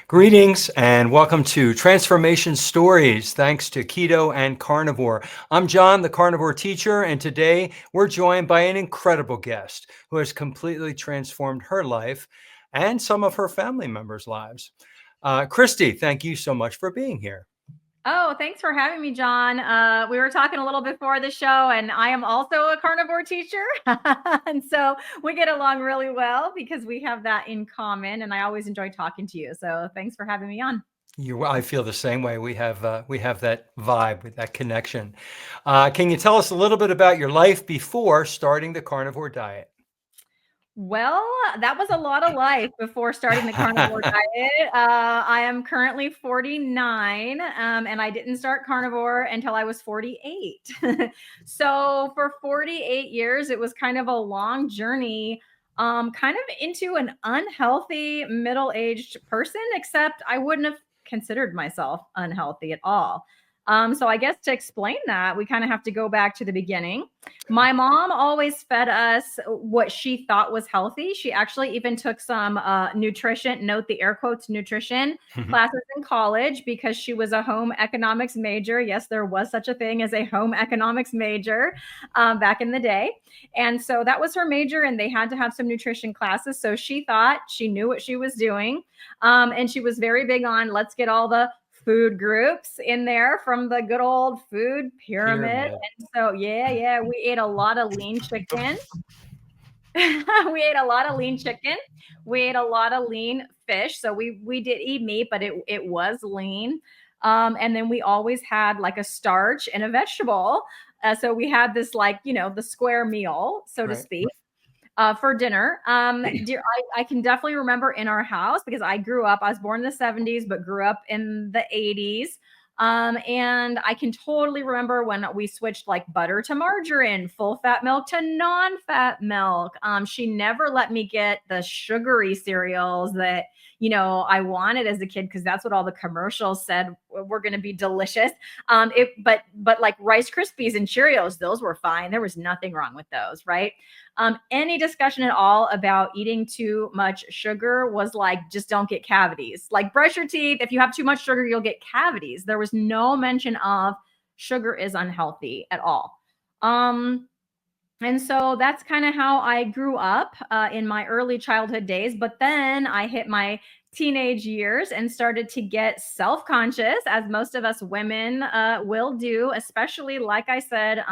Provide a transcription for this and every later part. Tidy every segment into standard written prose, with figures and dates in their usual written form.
Greetings and welcome to Transformation Stories, thanks to Keto and Carnivore. I'm John, the Carnivore teacher, and today we're joined by an incredible guest who has completely transformed her life and some of her family members' lives. Cristie, thank you so much for being here. Oh, thanks for having me, John. We were talking a little before the show, and I am also a carnivore teacher. And so we get along really well because we have that in common. And I always enjoy talking to you. So thanks for having me on. I feel the same way. We have that vibe, with that connection. Can you tell us a little bit about your life before starting the carnivore diet? Well, that was a lot of life before starting the carnivore diet. I am currently 49, and I didn't start carnivore until I was 48. So for 48 years, it was kind of a long journey, kind of into an unhealthy middle-aged person, except I wouldn't have considered myself unhealthy at all. So I guess to explain that, we kind of have to go back to the beginning. My mom always fed us what she thought was healthy. She actually even took some nutrition, note the air quotes, nutrition classes in college because she was a home economics major. Yes, there was such a thing as a home economics major back in the day. And so that was her major, and they had to have some nutrition classes. So she thought she knew what she was doing. And she was very big on let's get all the food groups in there from the good old food pyramid. And so, yeah, we ate a lot of lean chicken. We ate a lot of lean chicken. We ate a lot of lean fish. So we did eat meat, but it was lean. And then we always had like a starch and a vegetable. So we had this like, the square meal, so to speak. For dinner. I can definitely remember in our house because I was born in the 70s, but grew up in the 80s. And I can totally remember when we switched like butter to margarine, full fat milk to non-fat milk. She never let me get the sugary cereals that, I wanted as a kid because that's what all the commercials said were going to be delicious. But like Rice Krispies and Cheerios, those were fine. There was nothing wrong with those, right? Any discussion at all about eating too much sugar was like, just don't get cavities. Like brush your teeth. If you have too much sugar, you'll get cavities. There was no mention of sugar is unhealthy at all. And so that's kind of how I grew up in my early childhood days. But then I hit my teenage years and started to get self-conscious, as most of us women will do, especially, like I said,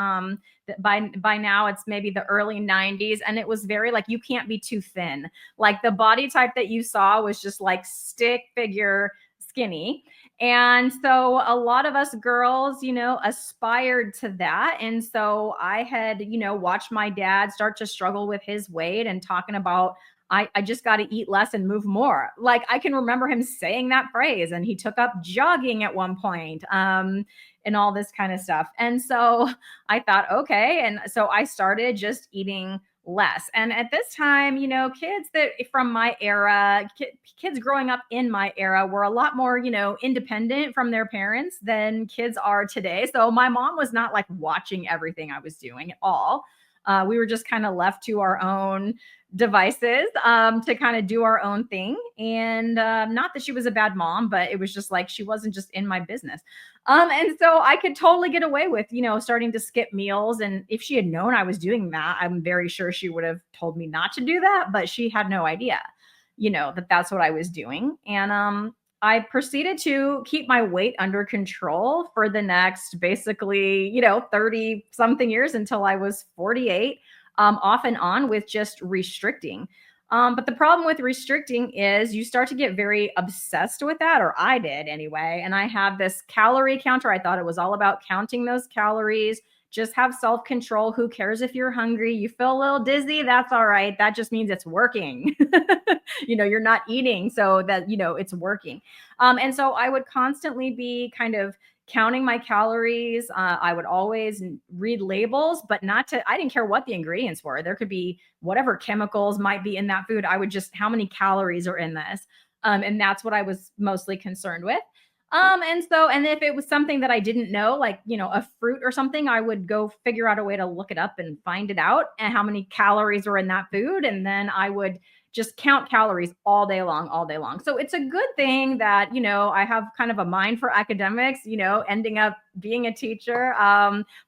by now it's maybe the early 90s. And it was very like, you can't be too thin. Like the body type that you saw was just like stick figure skinny. And so a lot of us girls, aspired to that. And so I had, watched my dad start to struggle with his weight and talking about, I just got to eat less and move more. Like I can remember him saying that phrase, and he took up jogging at one point, and all this kind of stuff. And so I thought, okay. And so I started just eating less. And at this time, kids that from my era, kids growing up in my era were a lot more, independent from their parents than kids are today. So my mom was not like watching everything I was doing at all. We were just kind of left to our own devices to kind of do our own thing. And not that she was a bad mom, but it was just like she wasn't just in my business. And so I could totally get away with, starting to skip meals. And if she had known I was doing that, I'm very sure she would have told me not to do that. But she had no idea, that that's what I was doing. And I proceeded to keep my weight under control for the next basically, 30 something years until I was 48, off and on with just restricting. But the problem with restricting is you start to get very obsessed with that, or I did anyway. And I have this calorie counter. I thought it was all about counting those calories. Just have self-control. Who cares if you're hungry? You feel a little dizzy? That's all right. That just means it's working. You're not eating, so that, it's working. And so I would constantly be kind of counting my calories. I would always read labels, but I didn't care what the ingredients were. There could be whatever chemicals might be in that food. I would just, how many calories are in this? And that's what I was mostly concerned with. And if it was something that I didn't know, like, a fruit or something, I would go figure out a way to look it up and find it out and how many calories were in that food. And then I would just count calories all day long, all day long. So it's a good thing that, I have kind of a mind for academics, ending up being a teacher.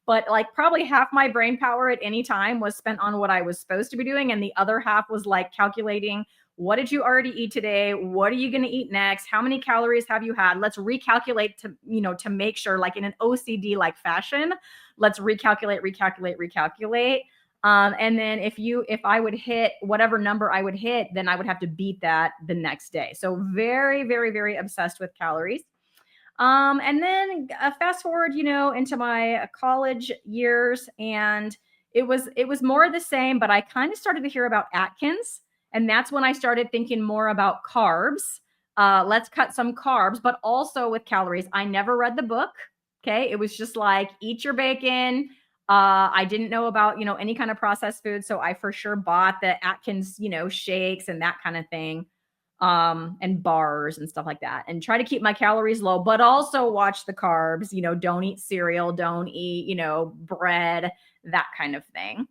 But like probably half my brain power at any time was spent on what I was supposed to be doing. And the other half was like calculating, what did you already eat today? What are you going to eat next? How many calories have you had? Let's recalculate to make sure, like in an OCD like fashion, let's recalculate. And then if I would hit whatever number I would hit, then I would have to beat that the next day. So very, very, very obsessed with calories. And then fast forward, into my college years, and it was more of the same, but I kind of started to hear about Atkins. And that's when I started thinking more about carbs. Let's cut some carbs, but also with calories. I never read the book. Okay. It was just like, eat your bacon. I didn't know about, any kind of processed food. So I for sure bought the Atkins, shakes and that kind of thing, and bars and stuff like that, and try to keep my calories low, but also watch the carbs, don't eat cereal, don't eat, bread, that kind of thing.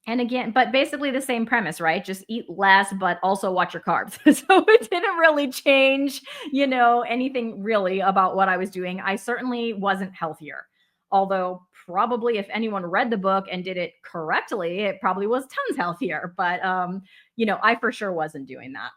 And again, but basically the same premise, right? Just eat less, but also watch your carbs. So it didn't really change, anything really about what I was doing. I certainly wasn't healthier. Although probably if anyone read the book and did it correctly, it probably was tons healthier. But I for sure wasn't doing that.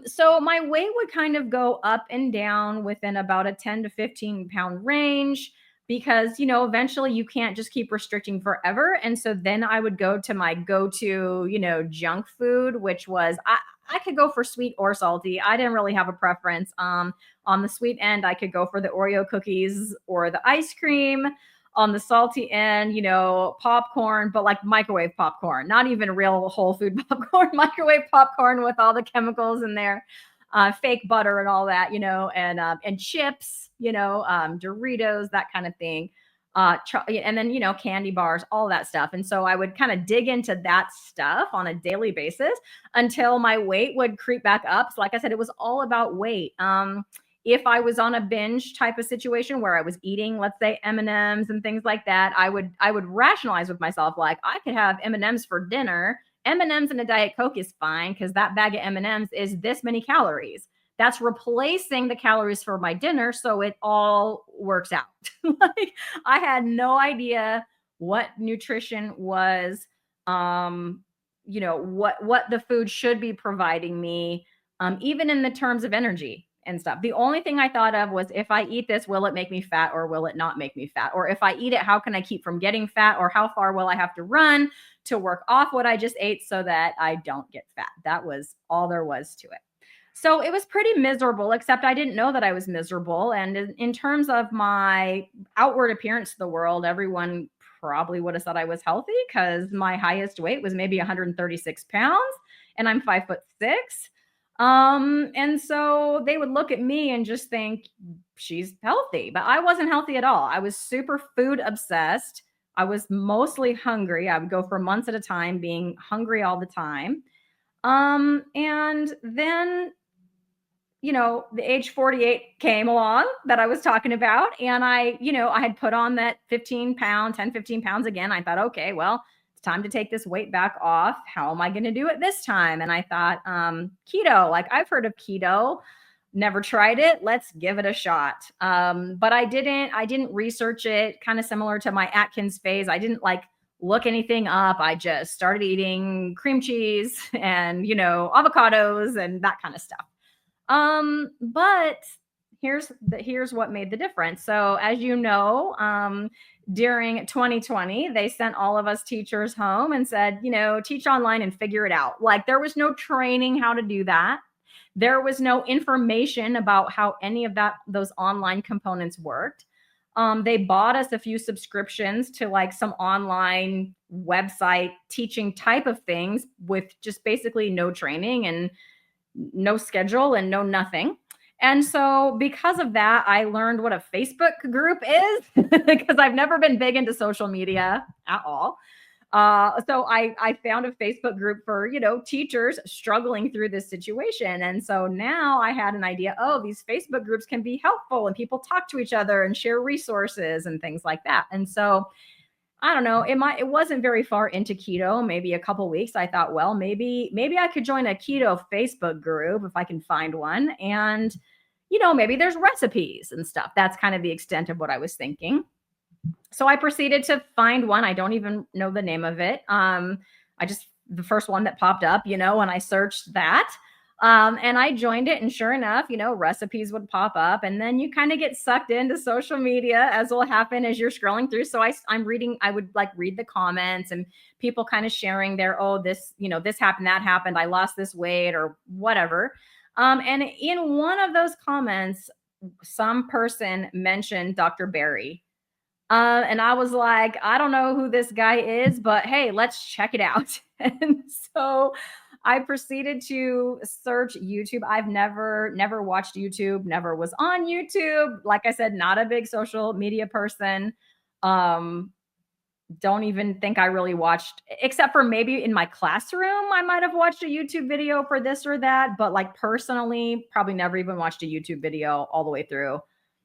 So my weight would kind of go up and down within about a 10 to 15 pound range, because, eventually you can't just keep restricting forever. And so then I would go to my go-to, junk food, which was, I could go for sweet or salty. I didn't really have a preference. On the sweet end, I could go for the Oreo cookies or the ice cream. On the salty end, popcorn, but like microwave popcorn, not even real whole food popcorn, microwave popcorn with all the chemicals in there, fake butter and all that, and chips, Doritos, that kind of thing. And then, candy bars, all that stuff. And so I would kind of dig into that stuff on a daily basis until my weight would creep back up. So like I said, it was all about weight. If I was on a binge type of situation where I was eating, let's say M&Ms and things like that, I would rationalize with myself, like I could have M&Ms for dinner. M&Ms and a Diet Coke is fine because that bag of M&Ms is this many calories. That's replacing the calories for my dinner, so it all works out. Like I had no idea what nutrition was, what the food should be providing me, even in the terms of energy and stuff. The only thing I thought of was, if I eat this, will it make me fat or will it not make me fat? Or if I eat it, how can I keep from getting fat? Or how far will I have to run to work off what I just ate so that I don't get fat? That was all there was to it. So it was pretty miserable, except I didn't know that I was miserable. And in terms of my outward appearance to the world, everyone probably would have said I was healthy, because my highest weight was maybe 136 pounds and I'm 5'6". And so they would look at me and just think she's healthy, but I wasn't healthy at all. I was super food obsessed. I was mostly hungry. I would go for months at a time being hungry all the time. And then, the age 48 came along that I was talking about. And I had put on that 10, 15 pounds again. I thought, okay, well, it's time to take this weight back off. How am I going to do it this time? And I thought, keto, like I've heard of keto, never tried it. Let's give it a shot. But I didn't research it, kind of similar to my Atkins phase. I didn't look anything up. I just started eating cream cheese and, avocados and that kind of stuff. But here's what made the difference. So as during 2020, they sent all of us teachers home and said, teach online and figure it out. Like there was no training how to do that. There was no information about how any of those online components worked. They bought us a few subscriptions to some online website teaching type of things with just basically no training and no schedule and no nothing. And so because of that, I learned what a Facebook group is because I've never been big into social media at all. So I found a Facebook group for, teachers struggling through this situation. And so now I had an idea, these Facebook groups can be helpful and people talk to each other and share resources and things like that. And so I don't know, it wasn't very far into keto, maybe a couple weeks. I thought, well, maybe I could join a keto Facebook group if I can find one. And, maybe there's recipes and stuff. That's kind of the extent of what I was thinking. So I proceeded to find one. I don't even know the name of it. The first one that popped up, when I searched that. And I joined it, and sure enough, recipes would pop up, and then you kind of get sucked into social media, as will happen as you're scrolling through. So I'm reading, I would like read the comments and people kind of sharing their, oh, this, this happened, that happened, I lost this weight or whatever. And in one of those comments, some person mentioned Dr. Barry. And I was like, I don't know who this guy is, but hey, let's check it out. And so I proceeded to search YouTube. I've never watched YouTube, never was on YouTube. Like I said, not a big social media person. Don't even think I really watched, except for maybe in my classroom, I might have watched a YouTube video for this or that. But like personally, probably never even watched a YouTube video all the way through.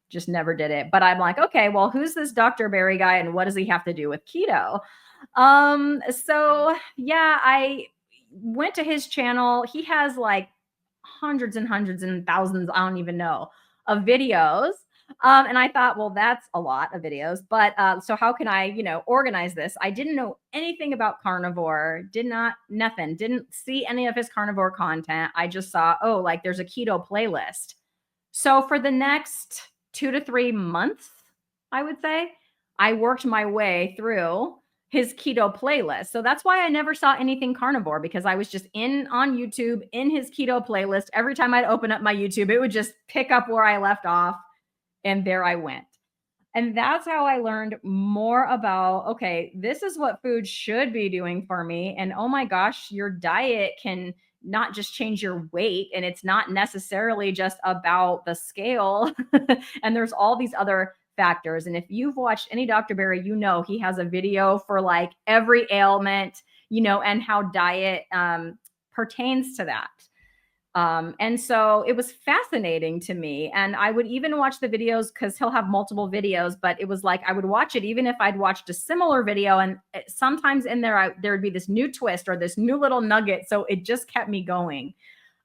Just never did it. But I'm like, okay, well, who's this Dr. Barry guy and what does he have to do with keto? So yeah, I went to his channel. He has like hundreds and hundreds and thousands, I don't even know, of videos. And I thought, well, that's a lot of videos, but so how can I, organize this? I didn't know anything about carnivore, didn't see any of his carnivore content. I just saw, oh, like there's a keto playlist. So for the next 2 to 3 months, I would say, I worked my way through his keto playlist. So that's why I never saw anything carnivore, because I was just on YouTube in his keto playlist. Every time I'd open up my YouTube, it would just pick up where I left off, and there I went. And that's how I learned more about, okay, this is what food should be doing for me. And oh my gosh, your diet can not just change your weight, and it's not necessarily just about the scale. And there's all these other factors. And if you've watched any Dr. Barry, he has a video for like every ailment, and how diet pertains to that. And so it was fascinating to me. And I would even watch the videos because he'll have multiple videos, but it was like I would watch it even if I'd watched a similar video. And sometimes in there, there would be this new twist or this new little nugget. So it just kept me going.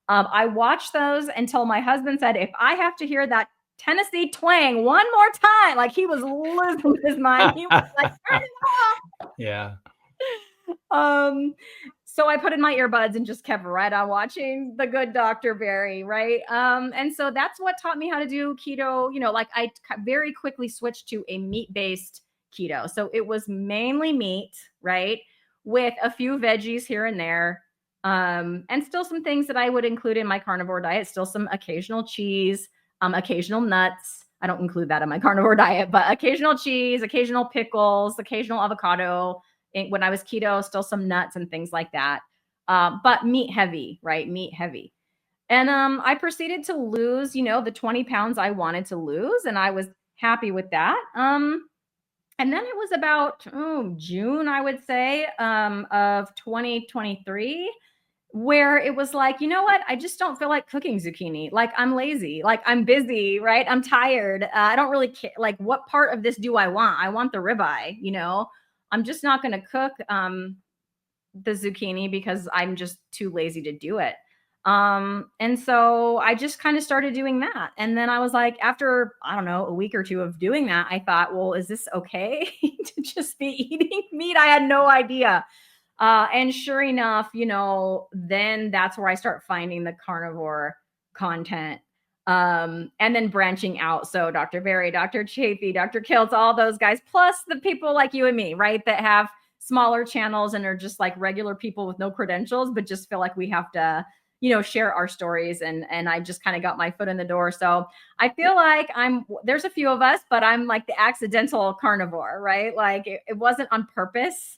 I watched those until my husband said, if I have to hear that Tennessee twang one more time, like he was losing his mind. He was like, turn it off. Yeah. So I put in my earbuds and just kept right on watching the good Dr. Barry, right? And so that's what taught me how to do keto. Like I very quickly switched to a meat-based keto. So it was mainly meat, right? With a few veggies here and there. And still some things that I would include in my carnivore diet, still some occasional cheese, occasional nuts. I don't include that in my carnivore diet, but occasional cheese, occasional pickles, occasional avocado. When I was keto, still some nuts and things like that. But meat heavy, right? Meat heavy. And I proceeded to lose, the 20 pounds I wanted to lose. And I was happy with that. And then it was about June, I would say, of 2023, where it was like, you know what? I just don't feel like cooking zucchini. Like I'm lazy, like I'm busy, right? I'm tired. I don't really care. Like what part of this do I want? I want the ribeye, I'm just not going to cook the zucchini because I'm just too lazy to do it. And so I just kind of started doing that. And then I was like, after, I don't know, a week or two of doing that, I thought, well, is this okay to just be eating meat? I had no idea. And sure enough, then that's where I start finding the carnivore content. And then branching out. So Dr. Barry, Dr. Chafee, Dr. Kiltz, all those guys, plus the people like you and me, right? That have smaller channels and are just like regular people with no credentials, but just feel like we have to, share our stories. And I just kind of got my foot in the door. So I feel like there's a few of us, but I'm like the accidental carnivore, right? Like it wasn't on purpose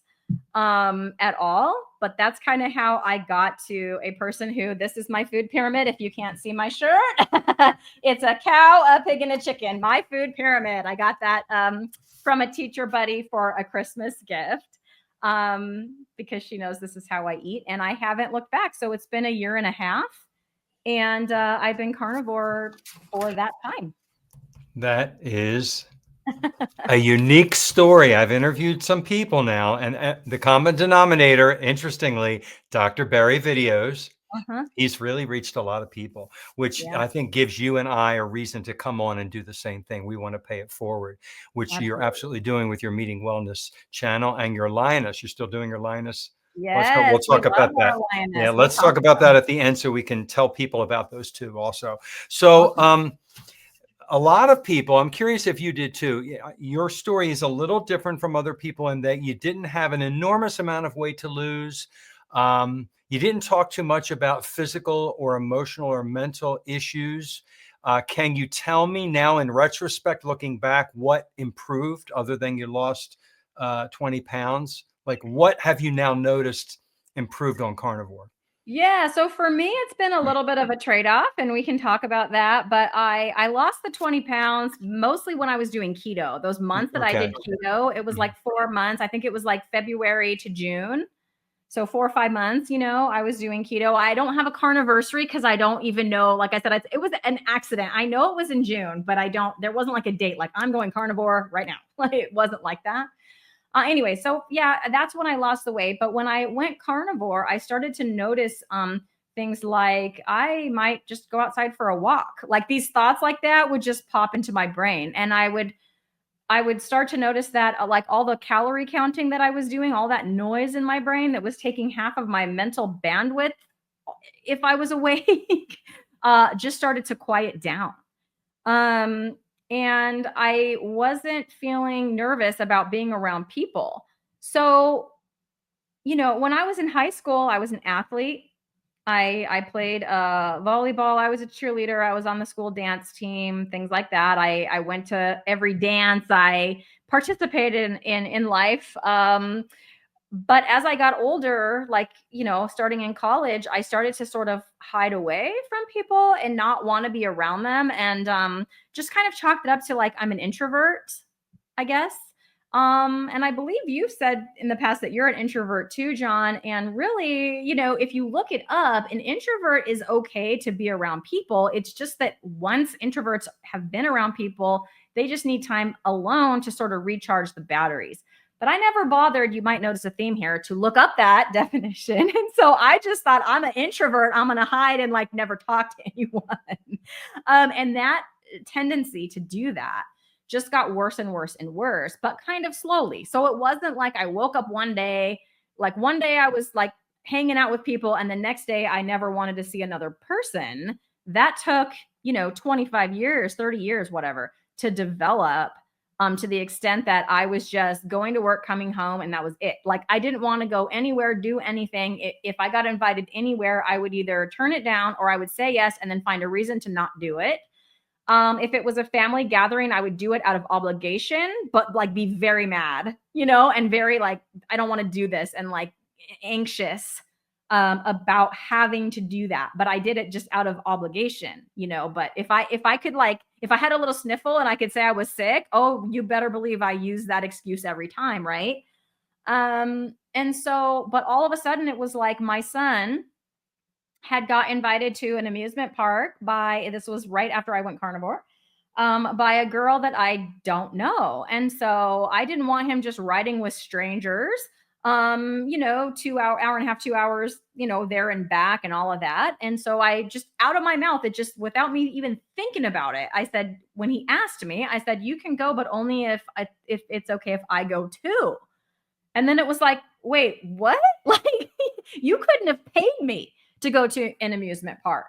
at all, but that's kind of how I got to a person who, this is my food pyramid. If you can't see my shirt, it's a cow, a pig, and a chicken. My food pyramid. I got that from a teacher buddy for a Christmas gift because she knows this is how I eat, and I haven't looked back. So it's been 1.5 years, and I've been carnivore for that time. That is A unique story. I've interviewed some people now, and the common denominator, interestingly, Dr. Barry videos. Uh-huh. He's really reached a lot of people, which Yeah, I think gives you and I a reason to come on and do the same thing. We want to pay it forward, which you're absolutely. absolutely doing with your Meeting Wellness channel and your Lioness. You're still doing your Lioness. Yes, We'll we talk love about our that. Yeah, lioness. We'll let's talk talk about about that it. at the end so we can tell people about those two also. So, Awesome. a lot of people, I'm curious if you did too. Your story is a little different from other people in that you didn't have an enormous amount of weight to lose. You didn't talk too much about physical or emotional or mental issues. Can you tell me now, in retrospect, looking back, what improved other than you lost 20 pounds? Like, what have you now noticed improved on carnivore? Yeah, so for me, it's been a little bit of a trade-off, and we can talk about that. But I lost the 20 pounds mostly when I was doing keto. Those months that I Okay. did keto, it was like 4 months. I think it was like February to June. So 4 or 5 months, I was doing keto. I don't have a carniversary because I don't even know. Like I said, it was an accident. I know it was in June, but there wasn't like a date. Like I'm going carnivore right now. Like it wasn't like that. Anyway, so yeah, that's when I lost the weight. But when I went carnivore, I started to notice things like I might just go outside for a walk. Like these thoughts like that would just pop into my brain, and I would start to notice that like all the calorie counting that I was doing, all that noise in my brain that was taking half of my mental bandwidth if I was awake, just started to quiet down. Um, and I wasn't feeling nervous about being around people. So, when I was in high school, I was an athlete. I played volleyball. I was a cheerleader. I was on the school dance team, things like that. I went to every dance. I participated in life. But as I got older, like, starting in college, I started to sort of hide away from people and not want to be around them. And just kind of chalked it up to like I'm an introvert, I guess. And I believe you've said in the past that you're an introvert too, John. And really, if you look it up, an introvert is okay to be around people. It's just that once introverts have been around people, they just need time alone to sort of recharge the batteries. But I never bothered, you might notice a theme here, to look up that definition. And so I just thought I'm an introvert. I'm going to hide and like never talk to anyone. And that tendency to do that just got worse and worse and worse, but kind of slowly. So it wasn't like I woke up one day I was like hanging out with people, and the next day I never wanted to see another person. That took, 25 years, 30 years, whatever, to develop, to the extent that I was just going to work, coming home, and that was it. Like I didn't want to go anywhere, do anything. If I got invited anywhere, I would either turn it down or I would say yes and then find a reason to not do it. If it was a family gathering, I would do it out of obligation, but like be very mad, and very like, I don't want to do this, and like anxious about having to do that. But I did it just out of obligation, But if I could like, if I had a little sniffle and I could say I was sick, oh, you better believe I use that excuse every time, right? And so, but all of a sudden it was like my son had got invited to an amusement park this was right after I went carnivore, by a girl that I don't know. And so I didn't want him just riding with strangers, 2 hour and a half, 2 hours, there and back and all of that. And so I just, out of my mouth, it just, without me even thinking about it, I said, when he asked me, I said, you can go, but only if it's okay if I go too. And then it was like, wait, what? Like, you couldn't have paid me to go to an amusement park,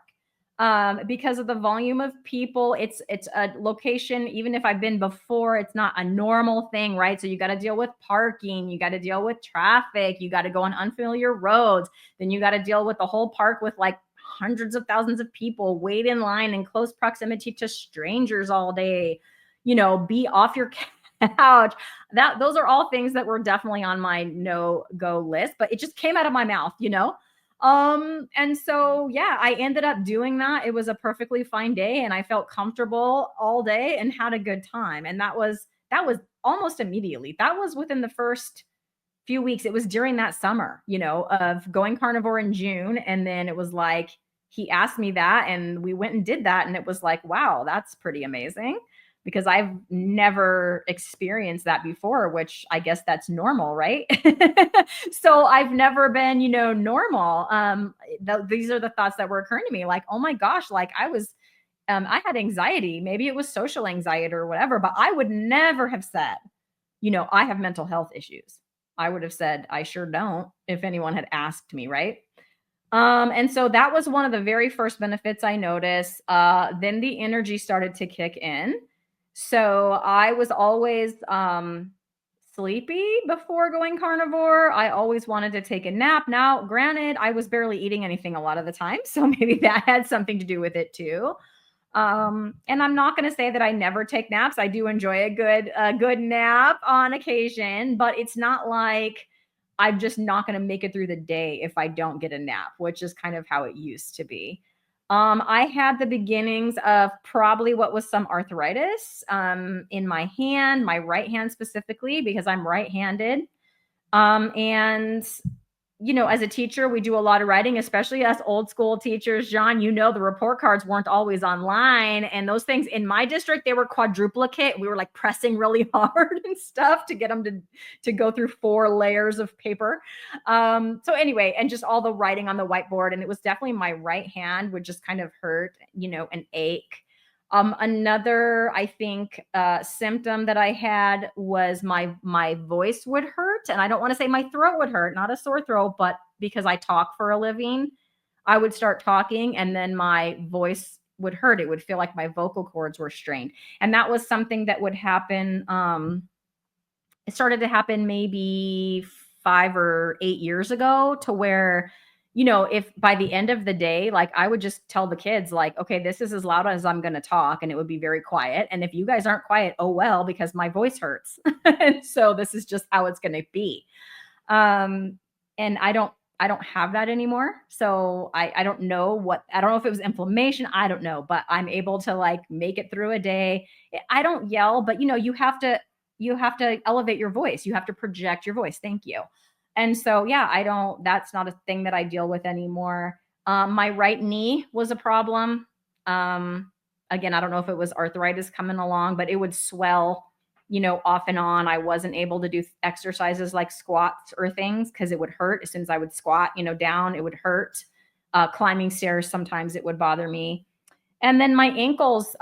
because of the volume of people. It's a location, even if I've been before, it's not a normal thing, right? So you got to deal with parking, you got to deal with traffic, you got to go on unfamiliar roads, then you got to deal with the whole park with like hundreds of thousands of people, wait in line in close proximity to strangers all day, be off your couch. Those are all things that were definitely on my no-go list, but it just came out of my mouth. And so yeah, I ended up doing that. It was a perfectly fine day and I felt comfortable all day and had a good time. And that was almost immediately. That was within the first few weeks. It was during that summer, of going carnivore in June. And then it was like, he asked me that and we went and did that. And it was like, wow, that's pretty amazing. because I've never experienced that before, which I guess that's normal, right? So I've never been, normal. These are the thoughts that were occurring to me, like, oh my gosh, like I had anxiety. Maybe it was social anxiety or whatever, but I would never have said, I have mental health issues. I would have said, I sure don't, if anyone had asked me, right? And so that was one of the very first benefits I noticed. Then the energy started to kick in. So I was always sleepy before going carnivore. I always wanted to take a nap. Now, granted, I was barely eating anything a lot of the time, so maybe that had something to do with it too. And I'm not going to say that I never take naps. I do enjoy a good nap on occasion, but it's not like I'm just not going to make it through the day if I don't get a nap, which is kind of how it used to be. I had the beginnings of probably what was some arthritis in my hand, my right hand specifically, because I'm right-handed. And as a teacher, we do a lot of writing, especially us old school teachers. John, the report cards weren't always online. And those things in my district, they were quadruplicate. We were like pressing really hard and stuff to get them to go through 4 layers of paper. So anyway, and just all the writing on the whiteboard. And it was definitely my right hand would just kind of hurt, and ache. Another, I think, symptom that I had was my voice would hurt. And I don't want to say my throat would hurt, not a sore throat, but because I talk for a living, I would start talking and then my voice would hurt. It would feel like my vocal cords were strained. And that was something that would happen. It started to happen maybe 5 or 8 years ago, to where if by the end of the day, like I would just tell the kids like, okay, this is as loud as I'm going to talk. And it would be very quiet. And if you guys aren't quiet, oh, well, because my voice hurts. And so this is just how it's going to be. And I don't have that anymore. So I don't know if it was inflammation. I don't know, but I'm able to like make it through a day. I don't yell, but you have to elevate your voice. You have to project your voice. Thank you. And so, yeah, that's not a thing that I deal with anymore. My right knee was a problem. Again, I don't know if it was arthritis coming along, but it would swell, off and on. I wasn't able to do exercises like squats or things because it would hurt as soon as I would squat, down, it would hurt. Climbing stairs, sometimes it would bother me. And then my ankles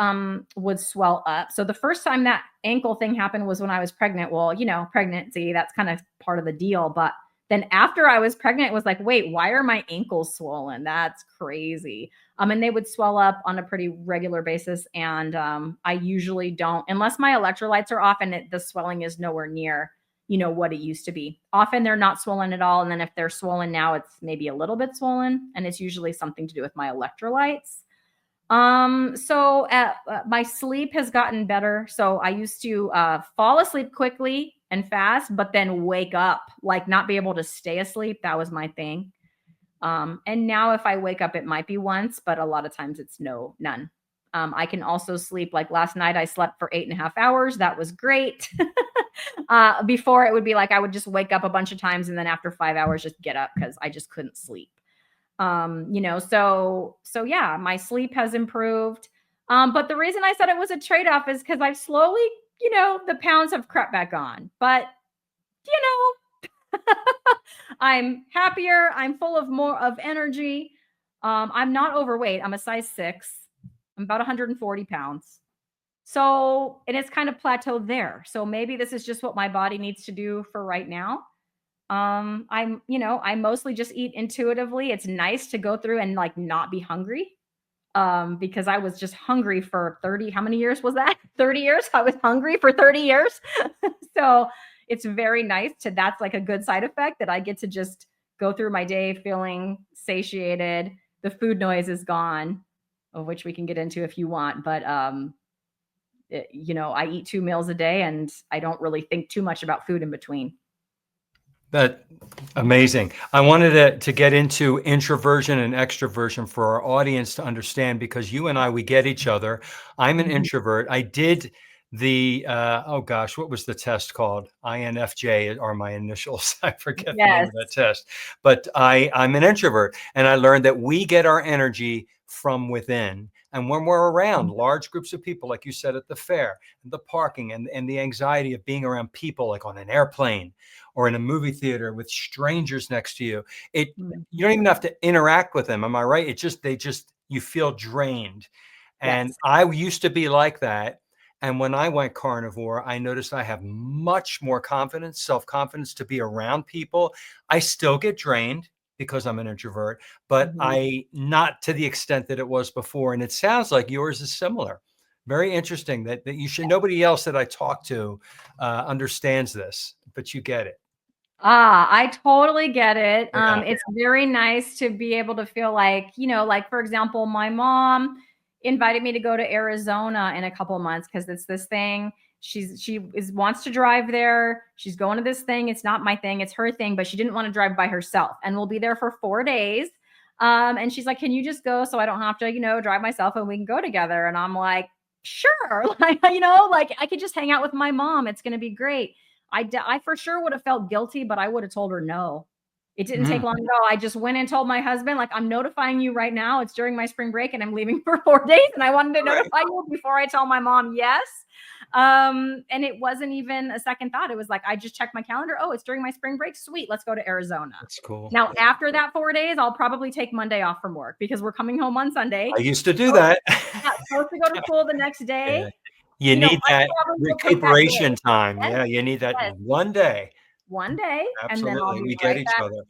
would swell up. So the first time that ankle thing happened was when I was pregnant. Well, pregnancy, that's kind of part of the deal. But then after I was pregnant, it was like, wait, why are my ankles swollen? That's crazy. And they would swell up on a pretty regular basis. And I usually don't, unless my electrolytes are off and the swelling is nowhere near, what it used to be. Often they're not swollen at all. And then if they're swollen now, it's maybe a little bit swollen. And it's usually something to do with my electrolytes. So my sleep has gotten better. So I used to fall asleep quickly and fast, but then wake up, like not be able to stay asleep. That was my thing. And now if I wake up, it might be once, but a lot of times it's none. I can also sleep. Like last night, I slept for 8.5 hours. That was great. Before it would be like, I would just wake up a bunch of times. And then after 5 hours, just get up because I just couldn't sleep. So yeah, my sleep has improved. But the reason I said it was a trade-off is because I've slowly, the pounds have crept back on, but I'm happier. I'm full of more of energy. I'm not overweight. I'm a size 6. I'm about 140 pounds. So, and it's kind of plateaued there. So maybe this is just what my body needs to do for right now. I mostly just eat intuitively. It's nice to go through and like not be hungry. Because I was just hungry for 30, how many years was that? 30 years. I was hungry for 30 years. So it's very nice that's like a good side effect that I get to just go through my day feeling satiated. The food noise is gone, of which we can get into if you want, but, I eat 2 meals a day and I don't really think too much about food in between. That amazing. I wanted to get into introversion and extroversion for our audience to understand, because you and I, we get each other. I'm an introvert. I did the, what was the test called? INFJ are my initials. I forget the name of that test, but I'm an introvert, and I learned that we get our energy from within. And when we're around large groups of people, like you said, at the fair, the parking, and the anxiety of being around people, like on an airplane or in a movie theater with strangers next to you, you don't even have to interact with them. Am I right? You feel drained. And Yes. I used to be like that. And when I went carnivore, I noticed I have much more confidence, self-confidence to be around people. I still get drained because I'm an introvert, but not to the extent that it was before. And it sounds like yours is similar. Very interesting that you should, nobody else that I talk to understands this, but you get it. I totally get it. Yeah. It's very nice to be able to feel like, like for example, my mom invited me to go to Arizona in a couple of months because it's this thing. Wants to drive there. She's going to this thing. It's not my thing, it's her thing, but she didn't want to drive by herself. And we'll be there for 4 days. And she's like, can you just go so I don't have to, drive myself and we can go together? And I'm like, sure. Like, like I could just hang out with my mom. It's going to be great. I for sure would have felt guilty, but I would have told her no. It didn't take long at all. I just went and told my husband, like, I'm notifying you right now. It's during my spring break and I'm leaving for 4 days. And I wanted to notify you before I tell my mom yes. And it wasn't even a second thought. It was like, I just checked my calendar. Oh, it's during my spring break. Sweet. Let's go to Arizona. That's cool. Now, after that 4 days, I'll probably take Monday off from work because we're coming home on Sunday. I used to do that. Supposed to go to school the next day. Yeah. You need that recuperation time. Yes. Yeah, you need that Yes. one day. Absolutely. And then I'll be we get each other.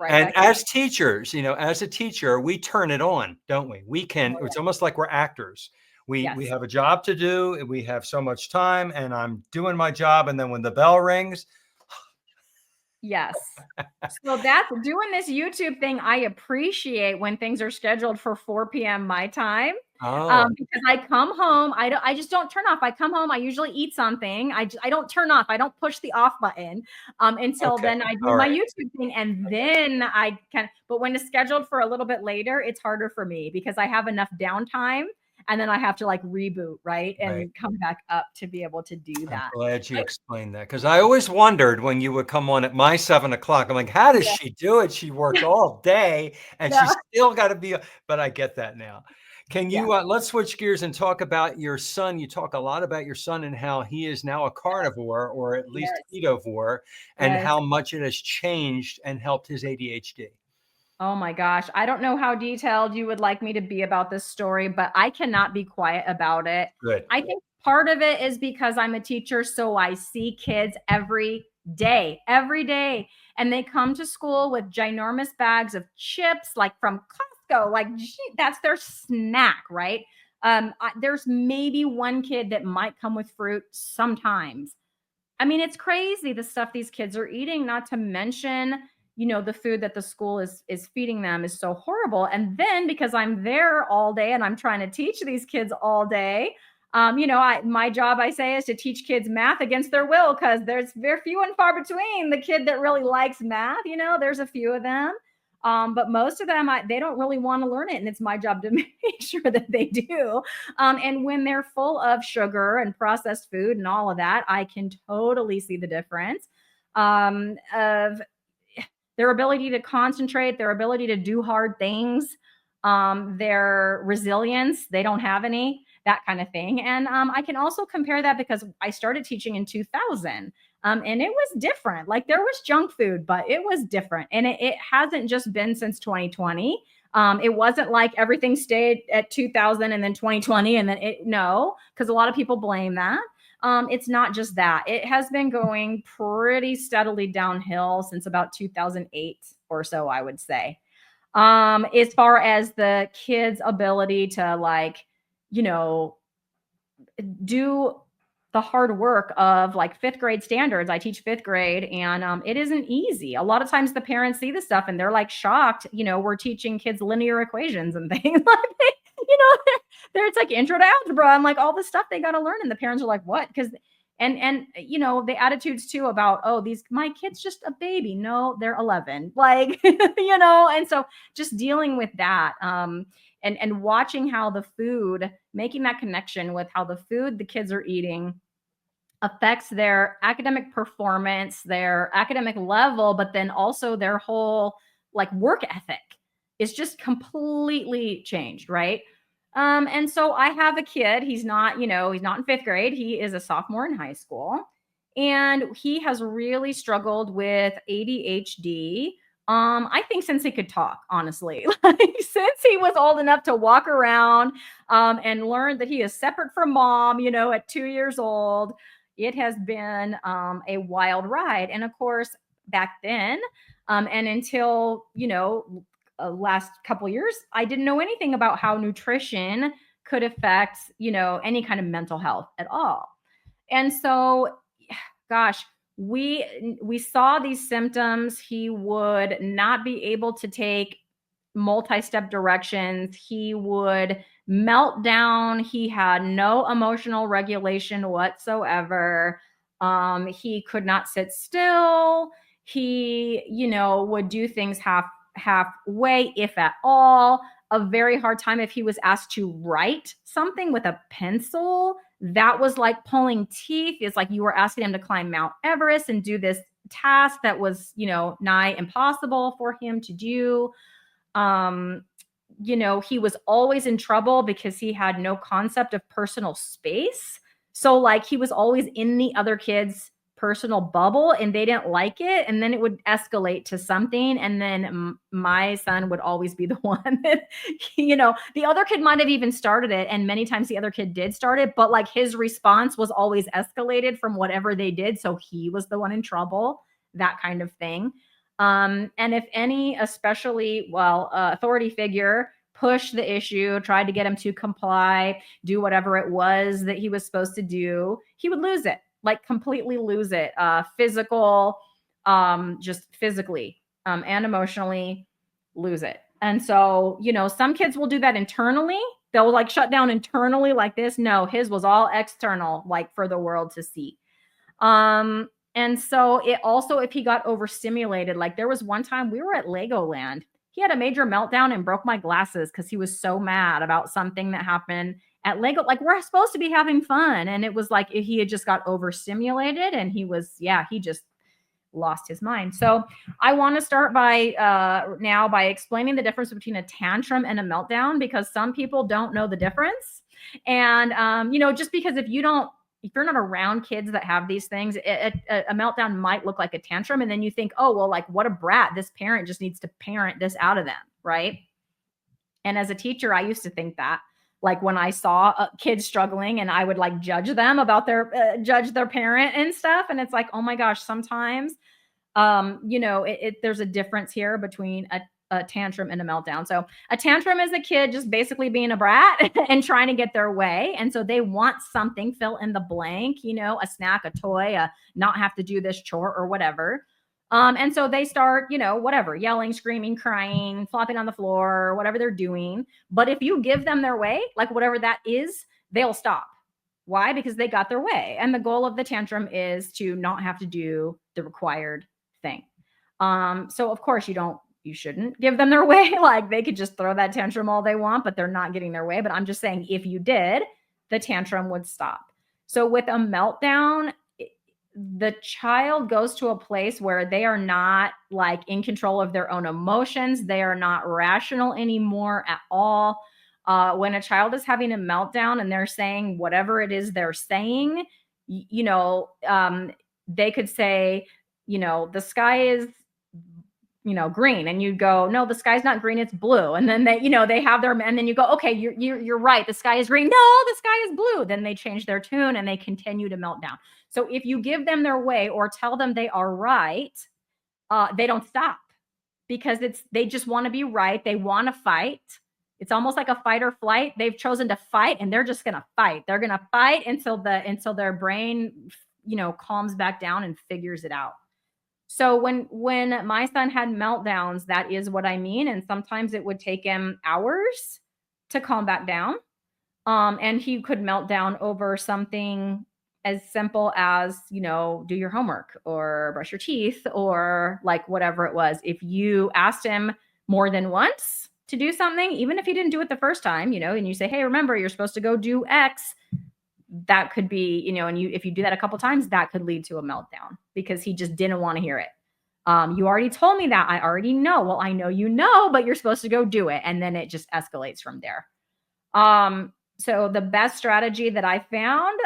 And as teachers, as a teacher, we turn it on, don't we? It's almost like we're actors. We have a job to do. We have so much time and I'm doing my job. And then when the bell rings. Yes. So that's doing this YouTube thing. I appreciate when things are scheduled for 4 p.m. my time. Because I come home, I just don't turn off. I come home, I usually eat something. I don't turn off. I don't push the off button until then I do my YouTube thing. And then but when it's scheduled for a little bit later, it's harder for me because I have enough downtime. And then I have to like reboot, right? And come back up to be able to do that. I'm glad you explained that because I always wondered when you would come on at my 7 o'clock. I'm like, how does she do it? She worked all day and she's still got to be. But I get that now. Can you let's switch gears and talk about your son. You talk a lot about your son and how he is now a carnivore or at least ketovore and how much it has changed and helped his ADHD. Oh my gosh. I don't know how detailed you would like me to be about this story, but I cannot be quiet about it. Good. I think part of it is because I'm a teacher, so I see kids every day. And they come to school with ginormous bags of chips, like from Costco, like that's their snack, right? There's maybe one kid that might come with fruit sometimes. I mean, it's crazy the stuff these kids are eating, not to mention the food that the school is feeding them is so horrible. And then because I'm there all day and I'm trying to teach these kids all day, my job, I say, is to teach kids math against their will because there's very few and far between the kid that really likes math. There's a few of them. But most of them, they don't really want to learn it. And it's my job to make sure that they do. And when they're full of sugar and processed food and all of that, I can totally see the difference of their ability to concentrate, their ability to do hard things, their resilience. They don't have any, that kind of thing. And I can also compare that because I started teaching in 2000 and it was different. Like there was junk food, but it was different. And it hasn't just been since 2020. It wasn't like everything stayed at 2000 and then 2020 and then because a lot of people blame that. It's not just that. It has been going pretty steadily downhill since about 2008 or so, I would say. As far as the kids' ability to do the hard work of like 5th grade standards. I teach 5th grade and it isn't easy. A lot of times the parents see the stuff and they're like shocked, we're teaching kids linear equations and things like it's like intro to algebra and like all the stuff they got to learn. And the parents are like, what? Because, and the attitudes too about, my kid's just a baby. No, they're 11. Like, and so just dealing with that, and watching how the food, making that connection with how the food the kids are eating affects their academic performance, their academic level, but then also their whole like work ethic. is just completely changed, right? And so I have a kid. He's not, he's not in fifth grade. He is a sophomore in high school. And he has really struggled with ADHD. I think since he could talk, honestly, like since he was old enough to walk around, and learned that he is separate from mom, at 2 years old, it has been a wild ride. And of course, back then, and until, last couple years, I didn't know anything about how nutrition could affect, any kind of mental health at all. And so, gosh, we saw these symptoms. He would not be able to take multi-step directions. He would melt down. He had no emotional regulation whatsoever. He could not sit still. He, would do things halfway, if at all. A very hard time if he was asked to write something with a pencil. That was like pulling teeth. It's like you were asking him to climb Mount Everest and do this task that was, nigh impossible for him to do. He was always in trouble because he had no concept of personal space. So like he was always in the other kids' personal bubble and they didn't like it. And then it would escalate to something. And then my son would always be the one that, the other kid might have even started it. And many times the other kid did start it, but like his response was always escalated from whatever they did. So he was the one in trouble, that kind of thing. And if any, especially, authority figure pushed the issue, tried to get him to comply, do whatever it was that he was supposed to do, he would lose it, like completely lose it, just physically, and emotionally lose it. And so, some kids will do that internally. They'll like shut down internally like this. No, his was all external, like for the world to see. And so it also, if he got overstimulated, like there was one time we were at Legoland, he had a major meltdown and broke my glasses because he was so mad about something that happened at Lego. Like we're supposed to be having fun. And it was like he had just got overstimulated and he just lost his mind. So I want to start by explaining the difference between a tantrum and a meltdown, because some people don't know the difference. And, just because if you're not around kids that have these things, a meltdown might look like a tantrum. And then you think, oh, well, like what a brat. This parent just needs to parent this out of them. Right. And as a teacher, I used to think that, like when I saw kids struggling and I would like judge them about judge their parent and stuff. And it's like, oh my gosh, sometimes, there's a difference here between a tantrum and a meltdown. So a tantrum is a kid just basically being a brat and trying to get their way. And so they want something, fill in the blank, a snack, a toy, not have to do this chore or whatever. And so they start, whatever, yelling, screaming, crying, flopping on the floor, whatever they're doing. But if you give them their way, like whatever that is, they'll stop. Why? Because they got their way. And the goal of the tantrum is to not have to do the required thing. So of course you shouldn't give them their way. Like they could just throw that tantrum all they want, but they're not getting their way. But I'm just saying, if you did, the tantrum would stop. So with a meltdown, the child goes to a place where they are not like in control of their own emotions. They are not rational anymore at all. When a child is having a meltdown and they're saying whatever it is they're saying, they could say, the sky is, green. And you go, no, the sky's not green, it's blue. And then they have and then you go, okay, you're right. The sky is green. No, the sky is blue. Then they change their tune and they continue to melt down. So if you give them their way or tell them they are right, they don't stop, because they just want to be right. They want to fight. It's almost like a fight or flight. They've chosen to fight and they're just going to fight. They're going to fight until their brain, calms back down and figures it out. So when my son had meltdowns, that is what I mean. And sometimes it would take him hours to calm back down. And he could melt down over something as simple as, do your homework or brush your teeth or like whatever it was. If you asked him more than once to do something, even if he didn't do it the first time, and you say, hey, remember, you're supposed to go do X, that could be, if you do that a couple times, that could lead to a meltdown because he just didn't want to hear it. You already told me that. I already know. Well, I know you know, but you're supposed to go do it. And then it just escalates from there. So the best strategy that I found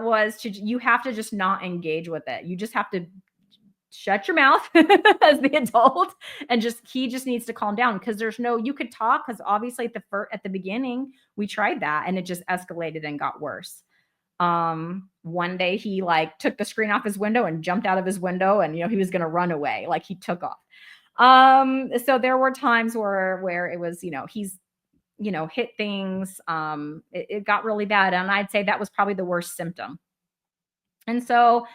was you have to just not engage with it. You just have to shut your mouth as the adult and he just needs to calm down, because you could talk, because obviously at the beginning we tried that and it just escalated and got worse. One day he like took the screen off his window and jumped out of his window, and he was going to run away. Like, he took off. So there were times where it was, he's hit things. It got really bad, and I'd say that was probably the worst symptom. And so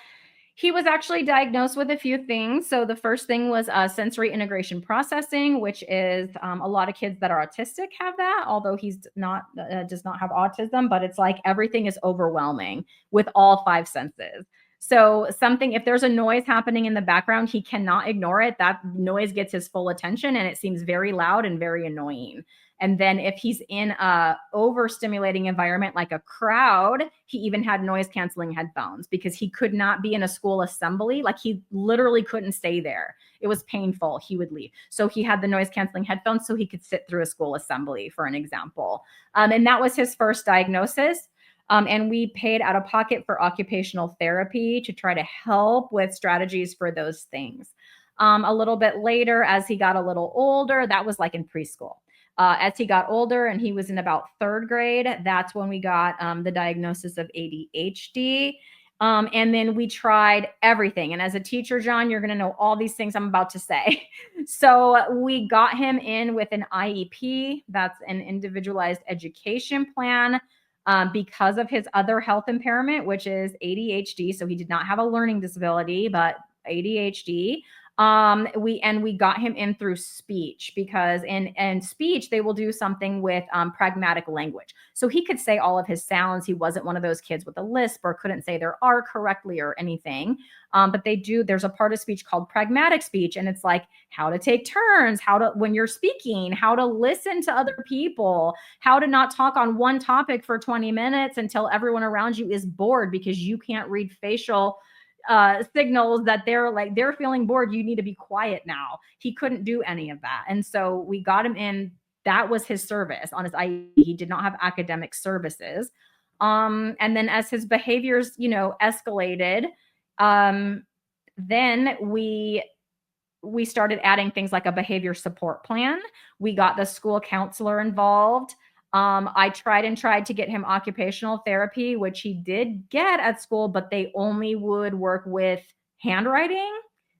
he was actually diagnosed with a few things. So the first thing was sensory integration processing, which is a lot of kids that are autistic have that, although he's does not have autism, but it's like everything is overwhelming with all 5 senses. So if there's a noise happening in the background, he cannot ignore it. That noise gets his full attention, and it seems very loud and very annoying. And then if he's in a overstimulating environment like a crowd, he even had noise canceling headphones, because he could not be in a school assembly. Like, he literally couldn't stay there. It was painful. He would leave. So he had the noise canceling headphones so he could sit through a school assembly, for an example. And that was his first diagnosis. And we paid out of pocket for occupational therapy to try to help with strategies for those things. A little bit later, as he got a little older, that was like in preschool. As he got older and he was in about 3rd grade, that's when we got the diagnosis of ADHD. And then we tried everything. And as a teacher, John, you're going to know all these things I'm about to say. So we got him in with an IEP. That's an individualized education plan, because of his other health impairment, which is ADHD. So he did not have a learning disability, but ADHD. We got him in through speech, because in speech, they will do something with pragmatic language. So he could say all of his sounds. He wasn't one of those kids with a lisp or couldn't say their R correctly or anything. But there's a part of speech called pragmatic speech. And it's like how to take turns, when you're speaking, how to listen to other people, how to not talk on one topic for 20 minutes until everyone around you is bored because you can't read facial signals that they're feeling bored. You need to be quiet now. He couldn't do any of that. And so we got him in. That was his service on his IEP. He did not have academic services. And then as his behaviors, escalated, then we started adding things like a behavior support plan. We got the school counselor involved. I tried to get him occupational therapy, which he did get at school, but they only would work with handwriting.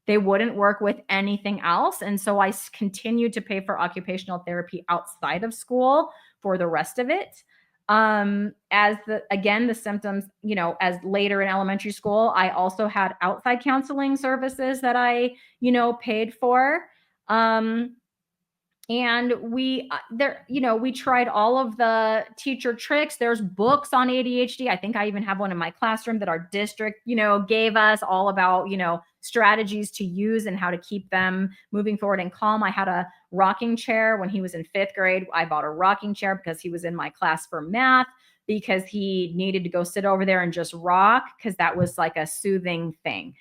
They wouldn't work with anything else. And so I continued to pay for occupational therapy outside of school for the rest of it. The symptoms, as later in elementary school, I also had outside counseling services that I, paid for. And we tried all of the teacher tricks. There's books on ADHD. I think I even have one in my classroom that our district, gave us, all about, strategies to use and how to keep them moving forward and calm. I had a rocking chair when he was in 5th grade. I bought a rocking chair because he was in my class for math, because he needed to go sit over there and just rock, because that was like a soothing thing.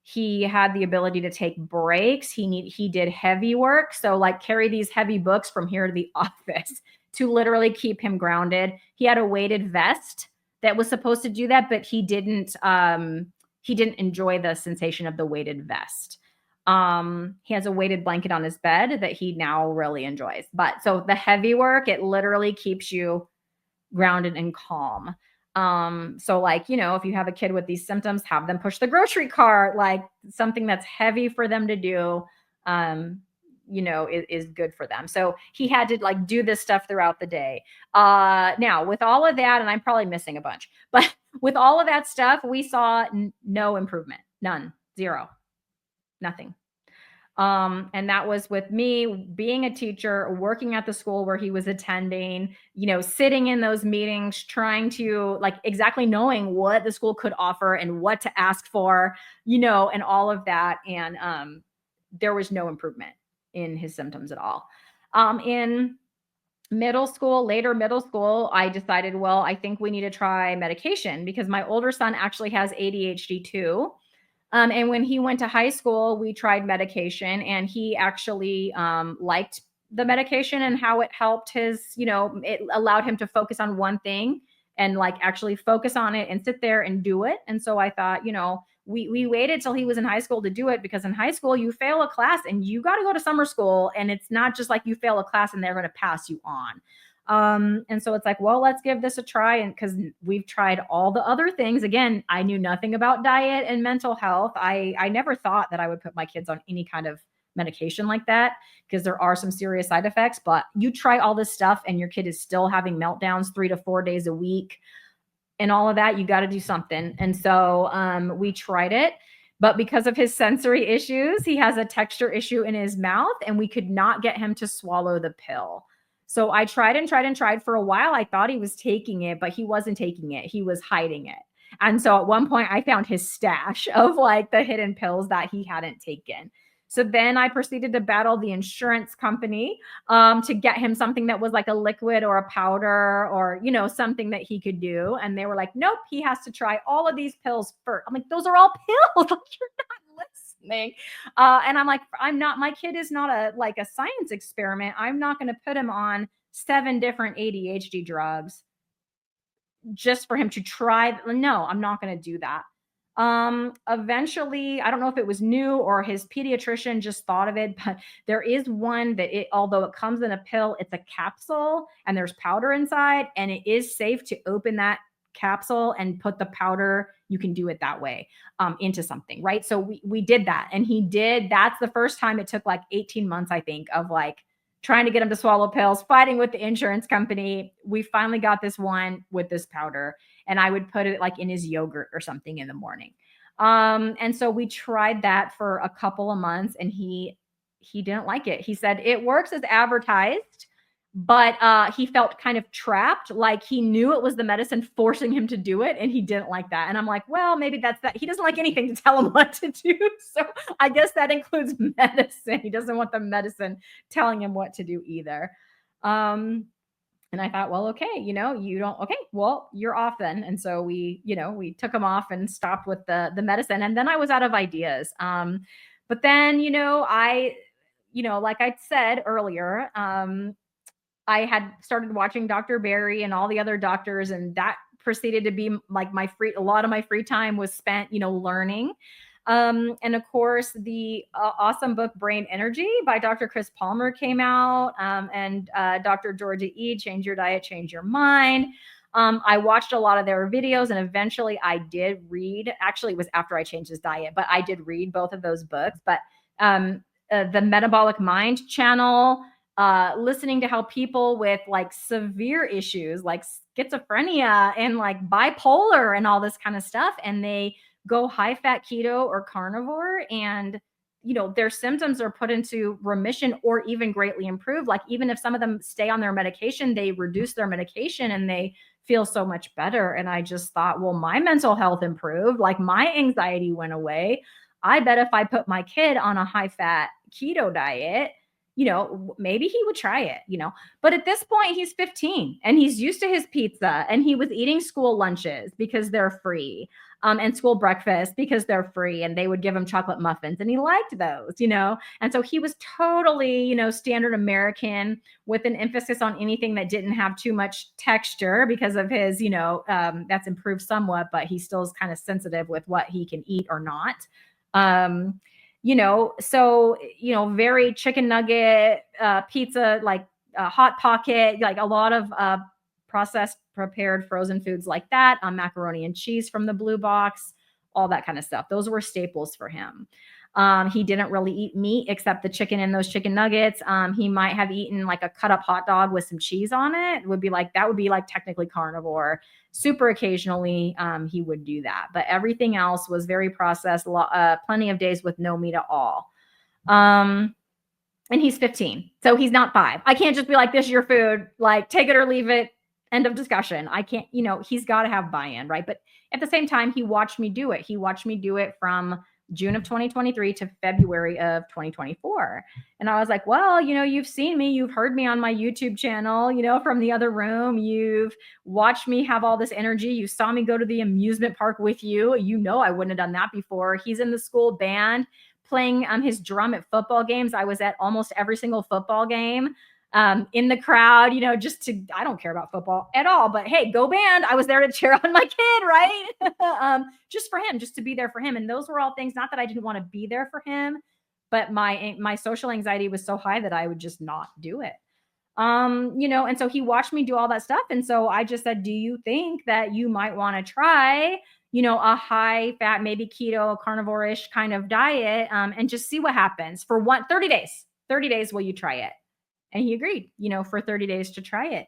He had the ability to take breaks. He did heavy work. So like carry these heavy books from here to the office to literally keep him grounded. He had a weighted vest that was supposed to do that, but he didn't enjoy the sensation of the weighted vest. He has a weighted blanket on his bed that he now really enjoys. But so the heavy work, it literally keeps you grounded and calm. So like, if you have a kid with these symptoms, have them push the grocery cart, like something that's heavy for them to do, is good for them. So he had to like do this stuff throughout the day. Now with all of that, and I'm probably missing a bunch, but with all of that stuff, we saw no improvement, none, 0, nothing. And that was with me being a teacher, working at the school where he was attending, sitting in those meetings, trying to like exactly knowing what the school could offer and what to ask for, and all of that. And there was no improvement in his symptoms at all. In later middle school, I decided, well, I think we need to try medication, because my older son actually has ADHD too. And when he went to high school, we tried medication, and he actually liked the medication and how it helped his, it allowed him to focus on one thing and like actually focus on it and sit there and do it. And so I thought, we waited till he was in high school to do it, because in high school you fail a class and you got to go to summer school, and it's not just like you fail a class and they're going to pass you on. And so it's like, well, let's give this a try. And because we've tried all the other things. Again, I knew nothing about diet and mental health. I never thought that I would put my kids on any kind of medication like that, because there are some serious side effects. But you try all this stuff and your kid is still having meltdowns 3 to 4 days a week and all of that, you got to do something. And so we tried it. But because of his sensory issues, he has a texture issue in his mouth, and we could not get him to swallow the pill. So I tried and tried and tried for a while. I thought he was taking it, but he wasn't taking it. He was hiding it. And so at one point I found his stash of like the hidden pills that he hadn't taken. So then I proceeded to battle the insurance company to get him something that was like a liquid or a powder or, something that he could do. And they were like, nope, he has to try all of these pills first. I'm like, those are all pills. You're not listening. And I'm like, my kid is not a science experiment. I'm not going to put him on 7 different ADHD drugs just for him to try. No, I'm not going to do that. Eventually, I don't know if it was new or his pediatrician just thought of it, but there is one that although it comes in a pill, it's a capsule and there's powder inside, and it is safe to open that capsule and put the powder. You can do it that way into something, right? So we did that, and he did. That's the first time. It took like 18 months, I think, of like trying to get him to swallow pills, fighting with the insurance company. We finally got this one with this powder, and I would put it like in his yogurt or something in the morning. And so we tried that for a couple of months, and he didn't like it. He said it works as advertised, but he felt kind of trapped, like he knew it was the medicine forcing him to do it, and he didn't like that. And I'm like, well, maybe that's that. He doesn't like anything to tell him what to do. So I guess that includes medicine. He doesn't want the medicine telling him what to do either. And I thought, well, okay, you don't, okay, well, you're off then. And so we took him off and stopped with the medicine. And then I was out of ideas. But then, like I said earlier, I had started watching Dr. Barry and all the other doctors, and that proceeded to be like a lot of my free time was spent, learning. And of course, the awesome book Brain Energy by Dr. Chris Palmer came out, and Dr. Georgia E. Change Your Diet, Change Your Mind. I watched a lot of their videos, and eventually I did read. Actually, it was after I changed his diet, but I did read both of those books. But the Metabolic Mind channel, listening to how people with like severe issues like schizophrenia and like bipolar and all this kind of stuff, and they go high fat keto or carnivore, and their symptoms are put into remission or even greatly improved. Like even if some of them stay on their medication, they reduce their medication and they feel so much better. And I just thought, well, my mental health improved, like my anxiety went away. I bet if I put my kid on a high fat keto diet, maybe he would try it, but at this point he's 15 and he's used to his pizza, and he was eating school lunches because they're free, and school breakfast because they're free, and they would give him chocolate muffins and he liked those, and so he was totally, standard American with an emphasis on anything that didn't have too much texture because of his, that's improved somewhat, but he still is kind of sensitive with what he can eat or not. So, very chicken nugget, pizza, like Hot Pocket, like a lot of processed, prepared, frozen foods like that, macaroni and cheese from the Blue Box, all that kind of stuff. Those were staples for him. He didn't really eat meat except the chicken and those chicken nuggets. He might have eaten like a cut up hot dog with some cheese on it. That would be like technically carnivore. Super occasionally, he would do that, but everything else was very processed, plenty of days with no meat at all. And he's 15, so he's not 5. I can't just be like, this is your food, like take it or leave it. End of discussion. I can't, he's got to have buy-in, right? But at the same time, he watched me do it. He watched me do it from June of 2023 to February of 2024. And I was like, well, you've seen me, you've heard me on my YouTube channel, from the other room, you've watched me have all this energy. You saw me go to the amusement park with you. I wouldn't have done that before. He's in the school band playing his drum at football games. I was at almost every single football game. In the crowd, I don't care about football at all, but hey, go band. I was there to cheer on my kid, right? Just for him, just to be there for him. And those were all things, not that I didn't want to be there for him, but my social anxiety was so high that I would just not do it. And so he watched me do all that stuff. And so I just said, do you think that you might want to try, a high fat, maybe keto, carnivore-ish kind of diet, and just see what happens for 30 days. 30 days, will you try it? And he agreed, for 30 days to try it.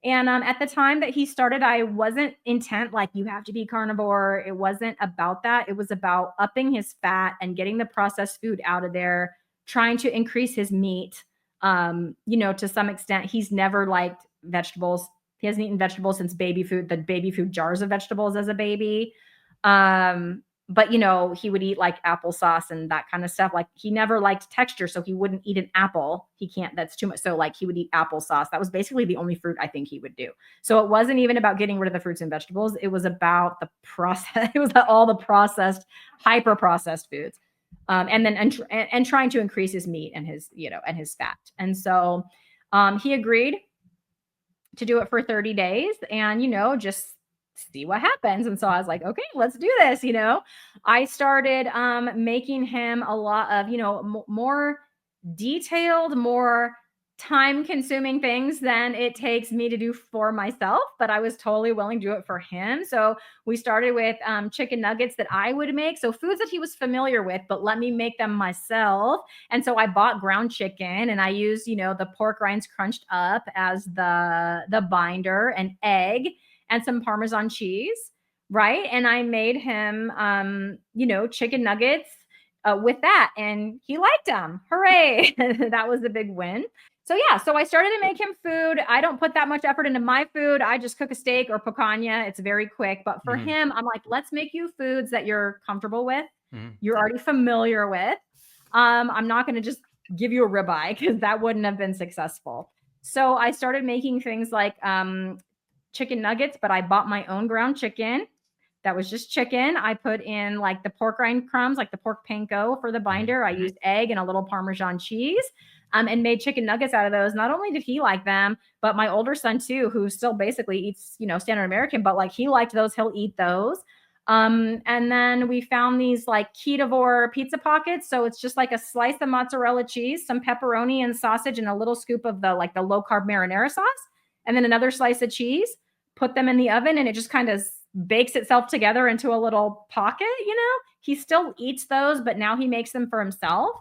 And at the time that he started, I wasn't intent like you have to be carnivore. It wasn't about that. It was about upping his fat and getting the processed food out of there, trying to increase his meat. To some extent, he's never liked vegetables. He hasn't eaten vegetables since baby food, the baby food jars of vegetables as a baby. But he would eat like applesauce and that kind of stuff. Like he never liked texture, so he wouldn't eat an apple. He can't, that's too much. So like he would eat applesauce. That was basically the only fruit I think he would do. So it wasn't even about getting rid of the fruits and vegetables. It was about the process. It was all the processed, hyper processed foods. And trying to increase his meat and his, and his fat. And so he agreed to do it for 30 days and, just see what happens. And so I was like, okay, let's do this. I started making him a lot of, more detailed, more time consuming things than it takes me to do for myself, but I was totally willing to do it for him. So we started with chicken nuggets that I would make. So foods that he was familiar with, but let me make them myself. And so I bought ground chicken and I used, the pork rinds crunched up as the binder, and egg and some Parmesan cheese. Right. And I made him, chicken nuggets with that, and he liked them. Hooray. That was a big win. So yeah, so I started to make him food. I don't put that much effort into my food. I just cook a steak or picanha. It's very quick. But for him, I'm like, let's make you foods that you're comfortable with, you're already familiar with. I'm not going to just give you a ribeye because that wouldn't have been successful. So I started making things like chicken nuggets, but I bought my own ground chicken. That was just chicken. I put in like the pork rind crumbs, like the pork panko for the binder. I used egg and a little Parmesan cheese. And made chicken nuggets out of those. Not only did he like them, but my older son too, who still basically eats, standard American, but like he liked those, he'll eat those. And then we found these like ketovore pizza pockets. So it's just like a slice of mozzarella cheese, some pepperoni and sausage, and a little scoop of the low carb marinara sauce, and then another slice of cheese. Put them in the oven, and it just kind of bakes itself together into a little pocket. He still eats those, but now he makes them for himself.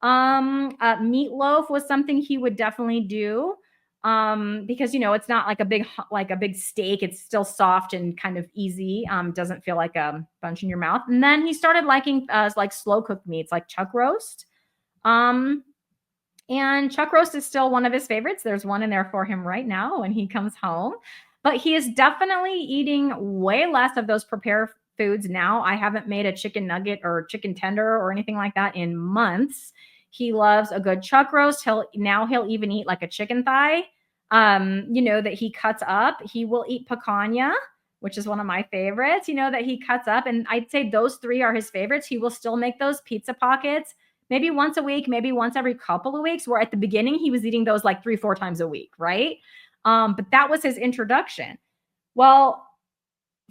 Meatloaf was something he would definitely do. Because, it's not like a big steak. It's still soft and kind of easy. Doesn't feel like a bunch in your mouth. And then he started liking, like slow cooked meats, like chuck roast. And chuck roast is still one of his favorites. There's one in there for him right now when he comes home, but he is definitely eating way less of those prepared foods now. I haven't made a chicken nugget or chicken tender or anything like that in months. He loves a good chuck roast. He'll even eat like a chicken thigh, that he cuts up. He will eat picanha, which is one of my favorites, that he cuts up. And I'd say those three are his favorites. He will still make those pizza pockets, maybe once a week, maybe once every couple of weeks, where at the beginning he was eating those like 3-4 times a week. Right. But that was his introduction. Well,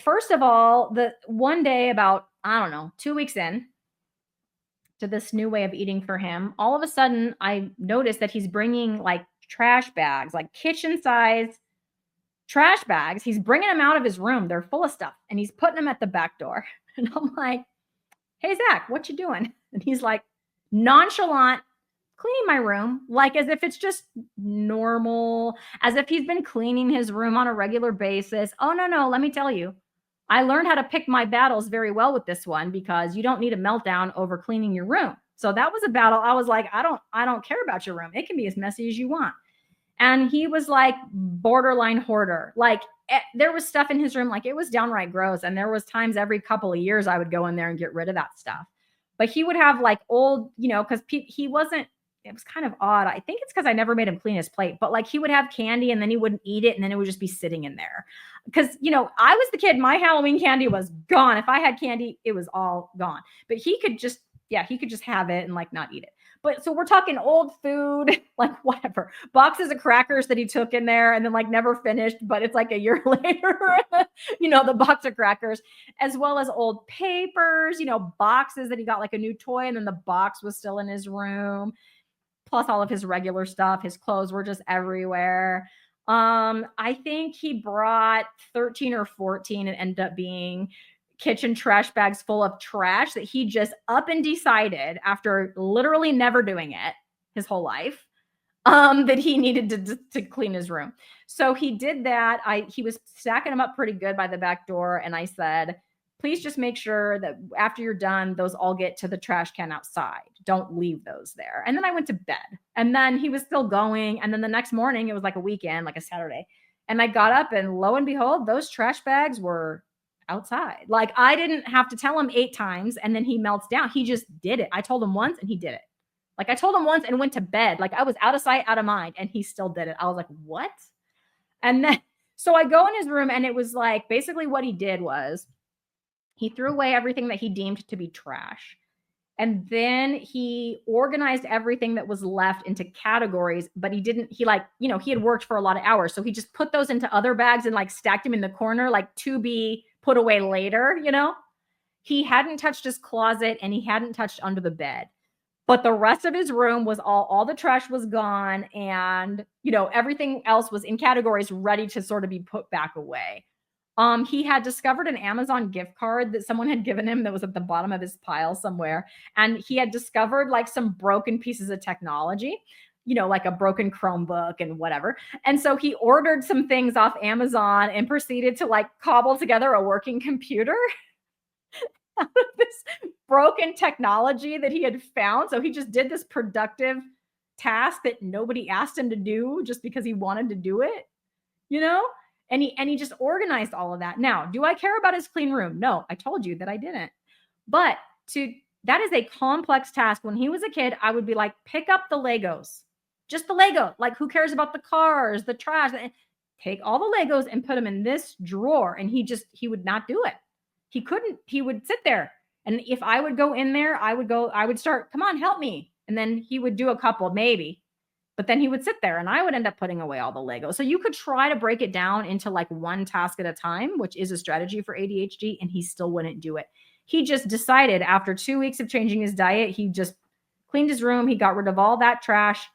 first of all, the one day about, 2 weeks in to this new way of eating for him, all of a sudden I noticed that he's bringing like trash bags, like kitchen size trash bags. He's bringing them out of his room. They're full of stuff, and he's putting them at the back door. And I'm like, hey, Zach, what you doing? And he's like nonchalant, cleaning my room, like as if it's just normal, as if he's been cleaning his room on a regular basis. Oh, no, let me tell you. I learned how to pick my battles very well with this one, because you don't need a meltdown over cleaning your room. So that was a battle. I was like, I don't care about your room. It can be as messy as you want. And he was like borderline hoarder. Like there was stuff in his room, like it was downright gross. And there was times every couple of years I would go in there and get rid of that stuff. But he would have like old, because he wasn't, it was kind of odd. I think it's because I never made him clean his plate, but like he would have candy and then he wouldn't eat it and then it would just be sitting in there. Because, I was the kid, my Halloween candy was gone. If I had candy, it was all gone. But he could just have it and like not eat it. But so we're talking old food, like whatever, boxes of crackers that he took in there and then like never finished, but it's like a year later, the box of crackers, as well as old papers, boxes that he got like a new toy and then the box was still in his room, plus all of his regular stuff. His clothes were just everywhere. I think he brought 13 or 14 and ended up being kitchen trash bags full of trash that he just up and decided after literally never doing it his whole life, that he needed to clean his room. So he did that. He was stacking them up pretty good by the back door. And I said, please just make sure that after you're done, those all get to the trash can outside. Don't leave those there. And then I went to bed and then he was still going. And then the next morning, it was like a weekend, like a Saturday. And I got up and lo and behold, those trash bags were outside. Like I didn't have to tell him 8 times and then he melts down. He just did it. I told him once and he did it. Like I told him once and went to bed. Like I was out of sight, out of mind, and he still did it. I was like, what? And then, so I go in his room and it was like, basically what he did was he threw away everything that he deemed to be trash. And then he organized everything that was left into categories, but he had worked for a lot of hours. So he just put those into other bags and like stacked them in the corner, like to be put away later, He hadn't touched his closet and he hadn't touched under the bed. But the rest of his room was all the trash was gone. And, everything else was in categories ready to sort of be put back away. He had discovered an Amazon gift card that someone had given him that was at the bottom of his pile somewhere. And he had discovered like some broken pieces of technology, like a broken Chromebook and whatever. And so he ordered some things off Amazon and proceeded to like cobble together a working computer out of this broken technology that he had found. So he just did this productive task that nobody asked him to do just because he wanted to do it, And he just organized all of that. Now, do I care about his clean room? No, I told you that I didn't. But that is a complex task. When he was a kid, I would be like, pick up the Legos. Just the Lego. Like, who cares about the cars, the trash? Take all the Legos and put them in this drawer. And he would not do it. He couldn't. He would sit there. And if I would go in there, I would start, come on, help me. And then he would do a couple, maybe. But then he would sit there and I would end up putting away all the Legos. So you could try to break it down into like one task at a time, which is a strategy for ADHD, and he still wouldn't do it. He just decided after 2 weeks of changing his diet, he just cleaned his room. He got rid of all that trash,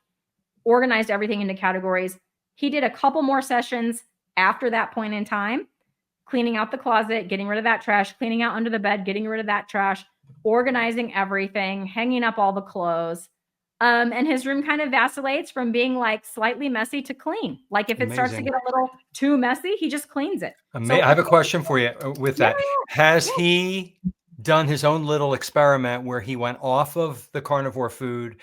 organized everything into categories. He did a couple more sessions after that point in time, cleaning out the closet, getting rid of that trash, cleaning out under the bed, getting rid of that trash, organizing everything, hanging up all the clothes. And his room kind of vacillates from being like slightly messy to clean. Like if it starts to get a little too messy, he just cleans it. So, I have a question for you with that. Has he done his own little experiment where he went off of the carnivore food,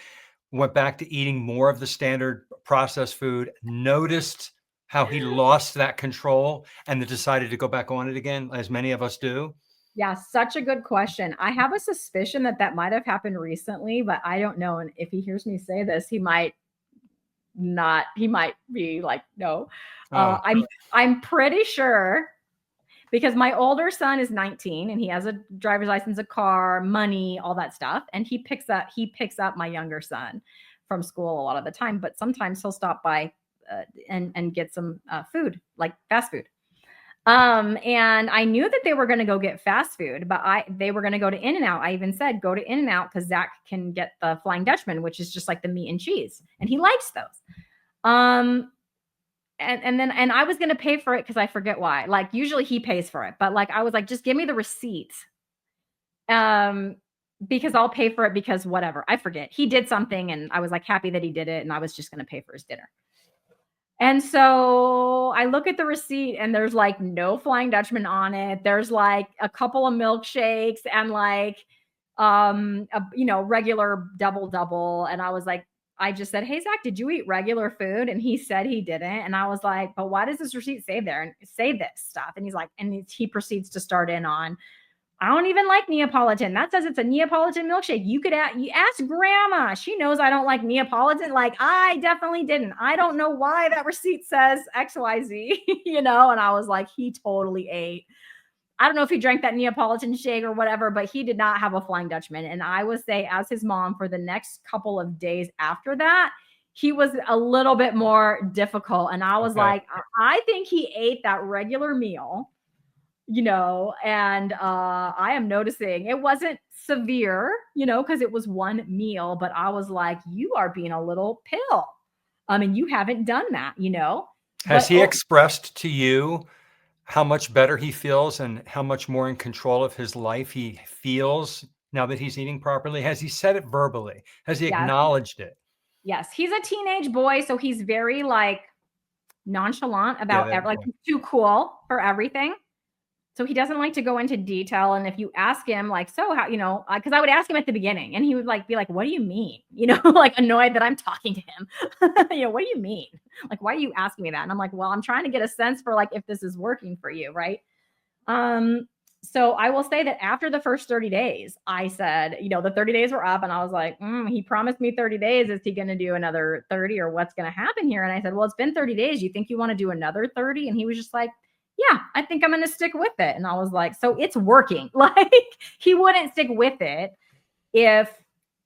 went back to eating more of the standard processed food, noticed how he lost that control and then decided to go back on it again, as many of us do? Yeah, such a good question. I have a suspicion that might have happened recently, but I don't know. And if he hears me say this, he might be like, no. I'm pretty sure, because my older son is 19 and he has a driver's license, a car, money, all that stuff. And he picks up my younger son from school a lot of the time, but sometimes he'll stop by and get some food, like fast food. And I knew that they were going to go get fast food, but they were going to go to In-N-Out. I even said, go to In-N-Out because Zach can get the Flying Dutchman, which is just like the meat and cheese. And he likes those. And I was going to pay for it because I forget why. Like usually he pays for it, but like, I was like, just give me the receipt. Because I'll pay for it because whatever, I forget. He did something and I was like happy that he did it. And I was just going to pay for his dinner. And so I look at the receipt and there's like no Flying Dutchman on it. There's like a couple of milkshakes and like, regular double. And I was like, I just said, hey, Zach, did you eat regular food? And he said he didn't. And I was like, but why does this receipt say there and say this stuff? And he's like, and he proceeds to start in on I don't even like Neapolitan. That says it's a Neapolitan milkshake. You ask grandma. She knows I don't like Neapolitan. Like, I definitely didn't. I don't know why that receipt says XYZ, And I was like, he totally ate. I don't know if he drank that Neapolitan shake or whatever, but he did not have a Flying Dutchman. And I would say, as his mom, for the next couple of days after that, he was a little bit more difficult. And I was like, I think he ate that regular meal, and I am noticing it wasn't severe, because it was one meal, but I was like, you are being a little pill. I mean, you haven't done that, Has he expressed to you how much better he feels and how much more in control of his life he feels now that he's eating properly? Has he said it verbally? Has he acknowledged it? Yes. He's a teenage boy, so he's very like nonchalant about like he's too cool for everything. So he doesn't like to go into detail. And if you ask him like, so how, because I would ask him at the beginning and he would like be like, what do you mean? Like annoyed that I'm talking to him. What do you mean? Like, why are you asking me that? And I'm like, well, I'm trying to get a sense for like if this is working for you, right? So I will say that after the first 30 days, I said, the 30 days were up and I was like, he promised me 30 days. Is he going to do another 30 or what's going to happen here? And I said, well, it's been 30 days. You think you want to do another 30? And he was just like, yeah, I think I'm going to stick with it. And I was like, so it's working. Like he wouldn't stick with it if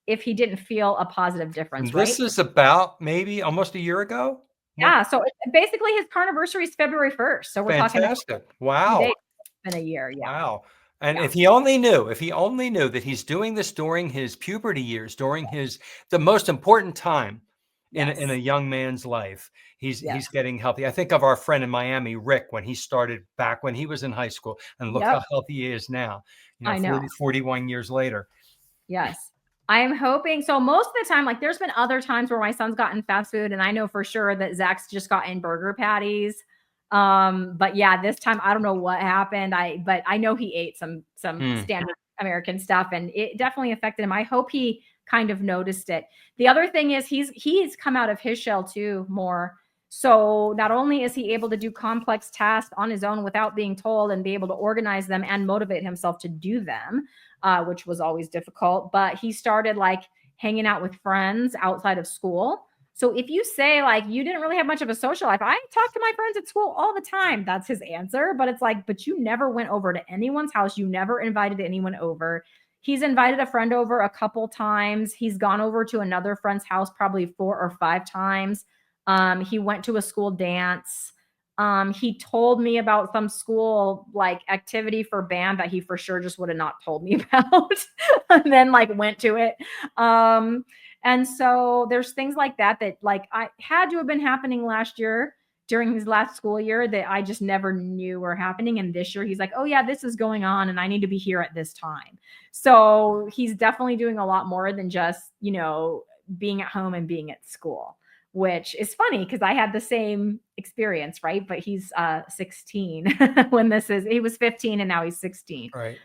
he didn't feel a positive difference. This is about maybe almost a year ago. Yeah. So basically his carniversary is February 1st. So we're talking wow. It's been a year. Yeah. Wow. And if he only knew that he's doing this during his puberty years, during the most important time in a young man's life, he's getting healthy. I think of our friend in Miami, Rick, when he started back when he was in high school, and look how healthy he is now, I know. 41 years later. Yes. I am hoping. So most of the time, like there's been other times where my son's gotten fast food and I know for sure that Zach's just gotten burger patties. But yeah, this time I don't know what happened. But I know he ate some standard American stuff and it definitely affected him. I hope he kind of noticed it. The other thing is he's come out of his shell too more. So not only is he able to do complex tasks on his own without being told and be able to organize them and motivate himself to do them, which was always difficult, but he started like hanging out with friends outside of school. So if you say like, you didn't really have much of a social life, I talk to my friends at school all the time. That's his answer. But it's like, but you never went over to anyone's house. You never invited anyone over. He's invited a friend over a couple times. He's gone over to another friend's house probably 4 or 5 times. He went to a school dance. He told me about some school like activity for band that he for sure just would have not told me about and then like went to it. And so there's things like that like I had to have been happening last year during his last school year that I just never knew were happening. And this year he's like, oh yeah, this is going on and I need to be here at this time. So he's definitely doing a lot more than just, being at home and being at school, which is funny because I had the same experience, right? But he's 16 when he was 15 and now he's 16, right?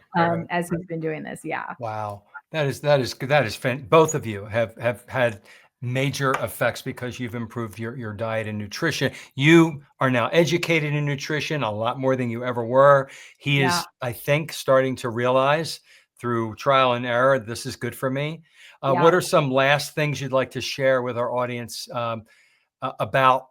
As he's been doing this. Yeah. Wow. That is both of you have had major effects because you've improved your diet and nutrition. You are now educated in nutrition a lot more than you ever were. He is, I think, starting to realize through trial and error, this is good for me. What are some last things you'd like to share with our audience about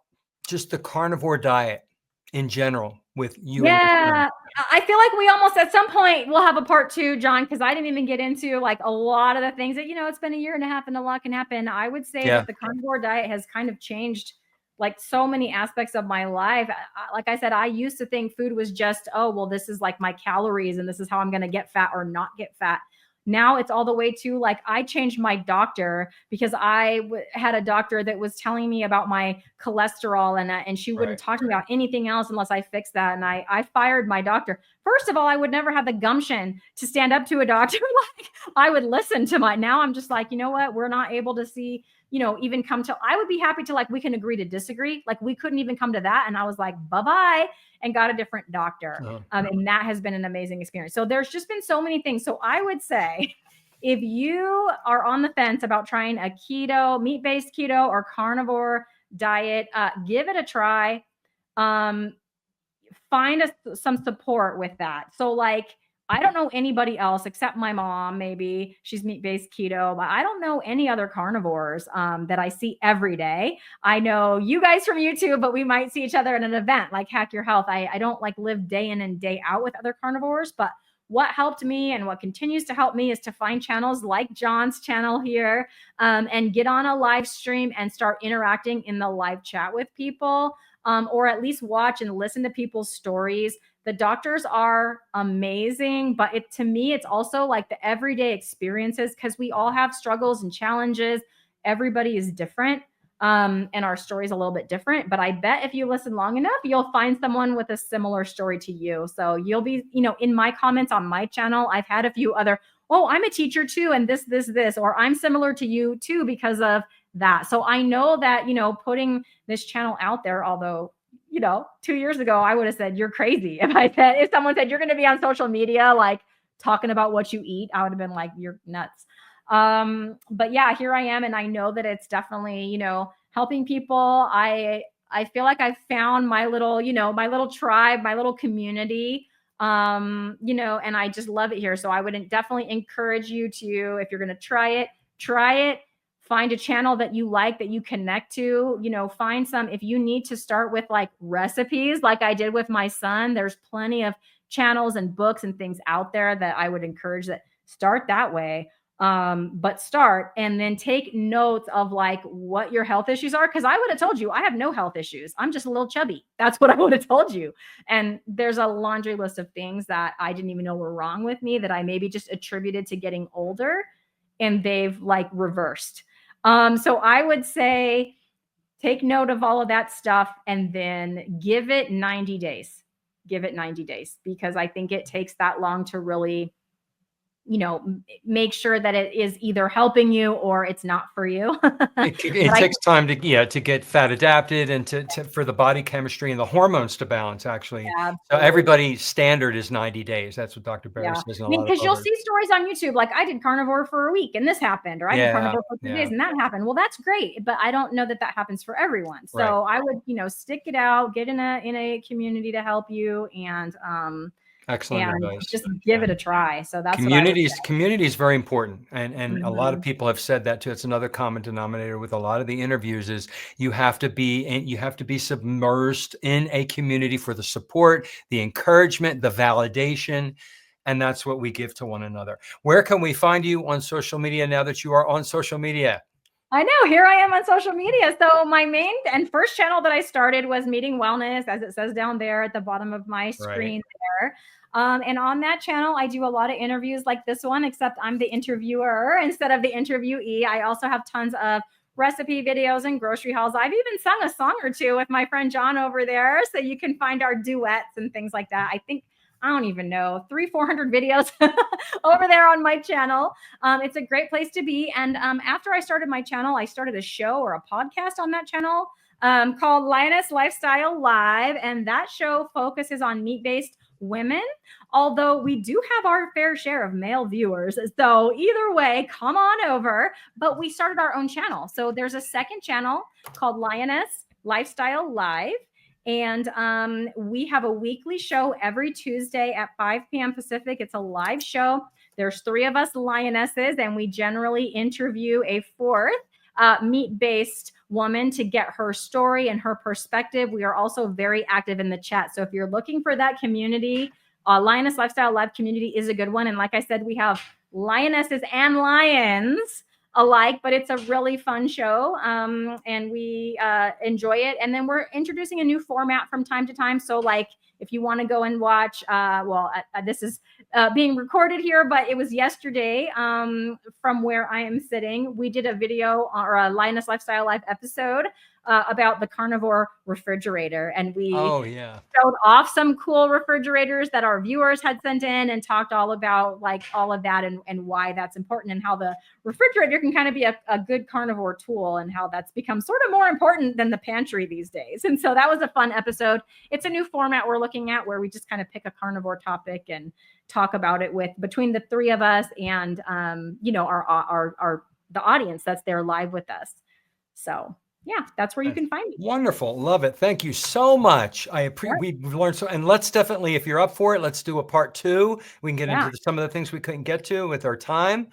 just the carnivore diet in general with you? Yeah, I feel like we almost at some point we'll have a part 2, John, because I didn't even get into like a lot of the things that, it's been a year and a half and a lot can happen. I would say that the carnivore diet has kind of changed like so many aspects of my life. Like I said, I used to think food was just, oh, well, this is like my calories and this is how I'm going to get fat or not get fat. Now it's all the way to like, I changed my doctor because I had a doctor that was telling me about my cholesterol and she wouldn't talk to me about anything else unless I fixed that. And I fired my doctor. First of all, I would never have the gumption to stand up to a doctor. Like I would listen to now I'm just like, you know what? We're not able to see, even come to, I would be happy to like, we can agree to disagree. Like we couldn't even come to that. And I was like, bye-bye, and got a different doctor. And that has been an amazing experience. So there's just been so many things. So I would say if you are on the fence about trying a keto, meat-based keto or carnivore diet, give it a try. Find some support with that. So like I don't know anybody else except my mom. Maybe she's meat-based keto, but I don't know any other carnivores that I see every day. I know you guys from YouTube, but we might see each other at an event like Hack Your Health. I don't like live day in and day out with other carnivores, but what helped me and what continues to help me is to find channels like John's channel here, and get on a live stream and start interacting in the live chat with people, or at least watch and listen to people's stories. The doctors are amazing, but to me, it's also like the everyday experiences, because we all have struggles and challenges. Everybody is different. And our story is a little bit different, but I bet if you listen long enough, you'll find someone with a similar story to you. So you'll be, in my comments on my channel, I've had a few other, oh, I'm a teacher too, and this, or I'm similar to you too because of that. So I know that, putting this channel out there, although 2 years ago, I would have said, you're crazy. If someone said, you're going to be on social media, like talking about what you eat, I would have been like, you're nuts. But yeah, here I am. And I know that it's definitely, helping people. I feel like I found my little, my little tribe, my little community, and I just love it here. So I would definitely encourage you to, if you're going to try it. Find a channel that you like, that you connect to, find some, if you need to start with like recipes, like I did with my son, there's plenty of channels and books and things out there that I would encourage that start that way. But start and then take notes of like what your health issues are. Cause I would have told you I have no health issues. I'm just a little chubby. That's what I would have told you. And there's a laundry list of things that I didn't even know were wrong with me that I maybe just attributed to getting older, and they've like reversed. So I would say take note of all of that stuff and then give it 90 days. Give it 90 days because I think it takes that long to really, make sure that it is either helping you or it's not for you. It takes time to get fat adapted and for the body chemistry and the hormones to balance, actually. So everybody's standard is 90 days. That's what Dr. Barry says. I mean, because you'll see stories on YouTube like, I did carnivore for a week and this happened, or I did carnivore for 2 days and that happened. Well, that's great, but I don't know that happens for everyone. So I would, stick it out, get in a community to help you, and excellent advice. Just give it a try. So that's community is very important. And a lot of people have said that too. It's another common denominator with a lot of the interviews is you have to be submerged in a community for the support, the encouragement, the validation. And that's what we give to one another. Where can we find you on social media now that you are on social media? I know, here I am on social media. So my main and first channel that I started was Meeting Wellness, as it says down there at the bottom of my screen there. And on that channel, I do a lot of interviews like this one, except I'm the interviewer instead of the interviewee. I also have tons of recipe videos and grocery hauls. I've even sung a song or two with my friend John over there. So you can find our duets and things like that. I don't even know, 300-400 videos over there on my channel. It's a great place to be. And after I started my channel, I started a show or a podcast on that channel called Lioness Lifestyle Live. And that show focuses on meat-based women, although we do have our fair share of male viewers. So either way, come on over. But we started our own channel. So there's a second channel called Lioness Lifestyle Live. And we have a weekly show every Tuesday at 5 p.m. Pacific. It's a live show. There's 3 of us lionesses, and we generally interview a 4th meat-based woman to get her story and her perspective. We are also very active in the chat. So if you're looking for that community, Lioness Lifestyle Live community is a good one. And like I said, we have lionesses and lions alike, but it's a really fun show, and we enjoy it. And then we're introducing a new format from time to time. So like if you want to go and watch, this is being recorded here, but it was yesterday from where I am sitting. We did a video or a Lioness Lifestyle Live episode about the Carnivore refrigerator. And we showed off some cool refrigerators that our viewers had sent in and talked all about like all of that and why that's important and how the refrigerator can kind of be a good carnivore tool and how that's become sort of more important than the pantry these days. And so that was a fun episode. It's a new format we're looking at where we just kind of pick a carnivore topic and talk about it between the 3 of us and, the audience that's there live with us. So yeah, that's where you can find me. Wonderful. Love it. Thank you so much. Sure. We've learned so, and let's definitely, if you're up for it, let's do a part 2. We can get Yeah, into some of the things we couldn't get to with our time.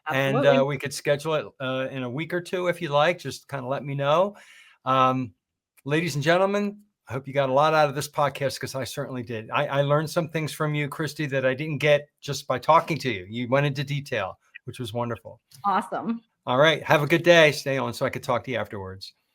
And absolutely. we could schedule it in a week or 2 if you like. Just kind of let me know. Ladies and gentlemen, I hope you got a lot out of this podcast, because I certainly did. I learned some things from you, Cristie, that I didn't get just by talking to you. You went into detail, which was wonderful. Awesome. All right. Have a good day. Stay on so I could talk to you afterwards.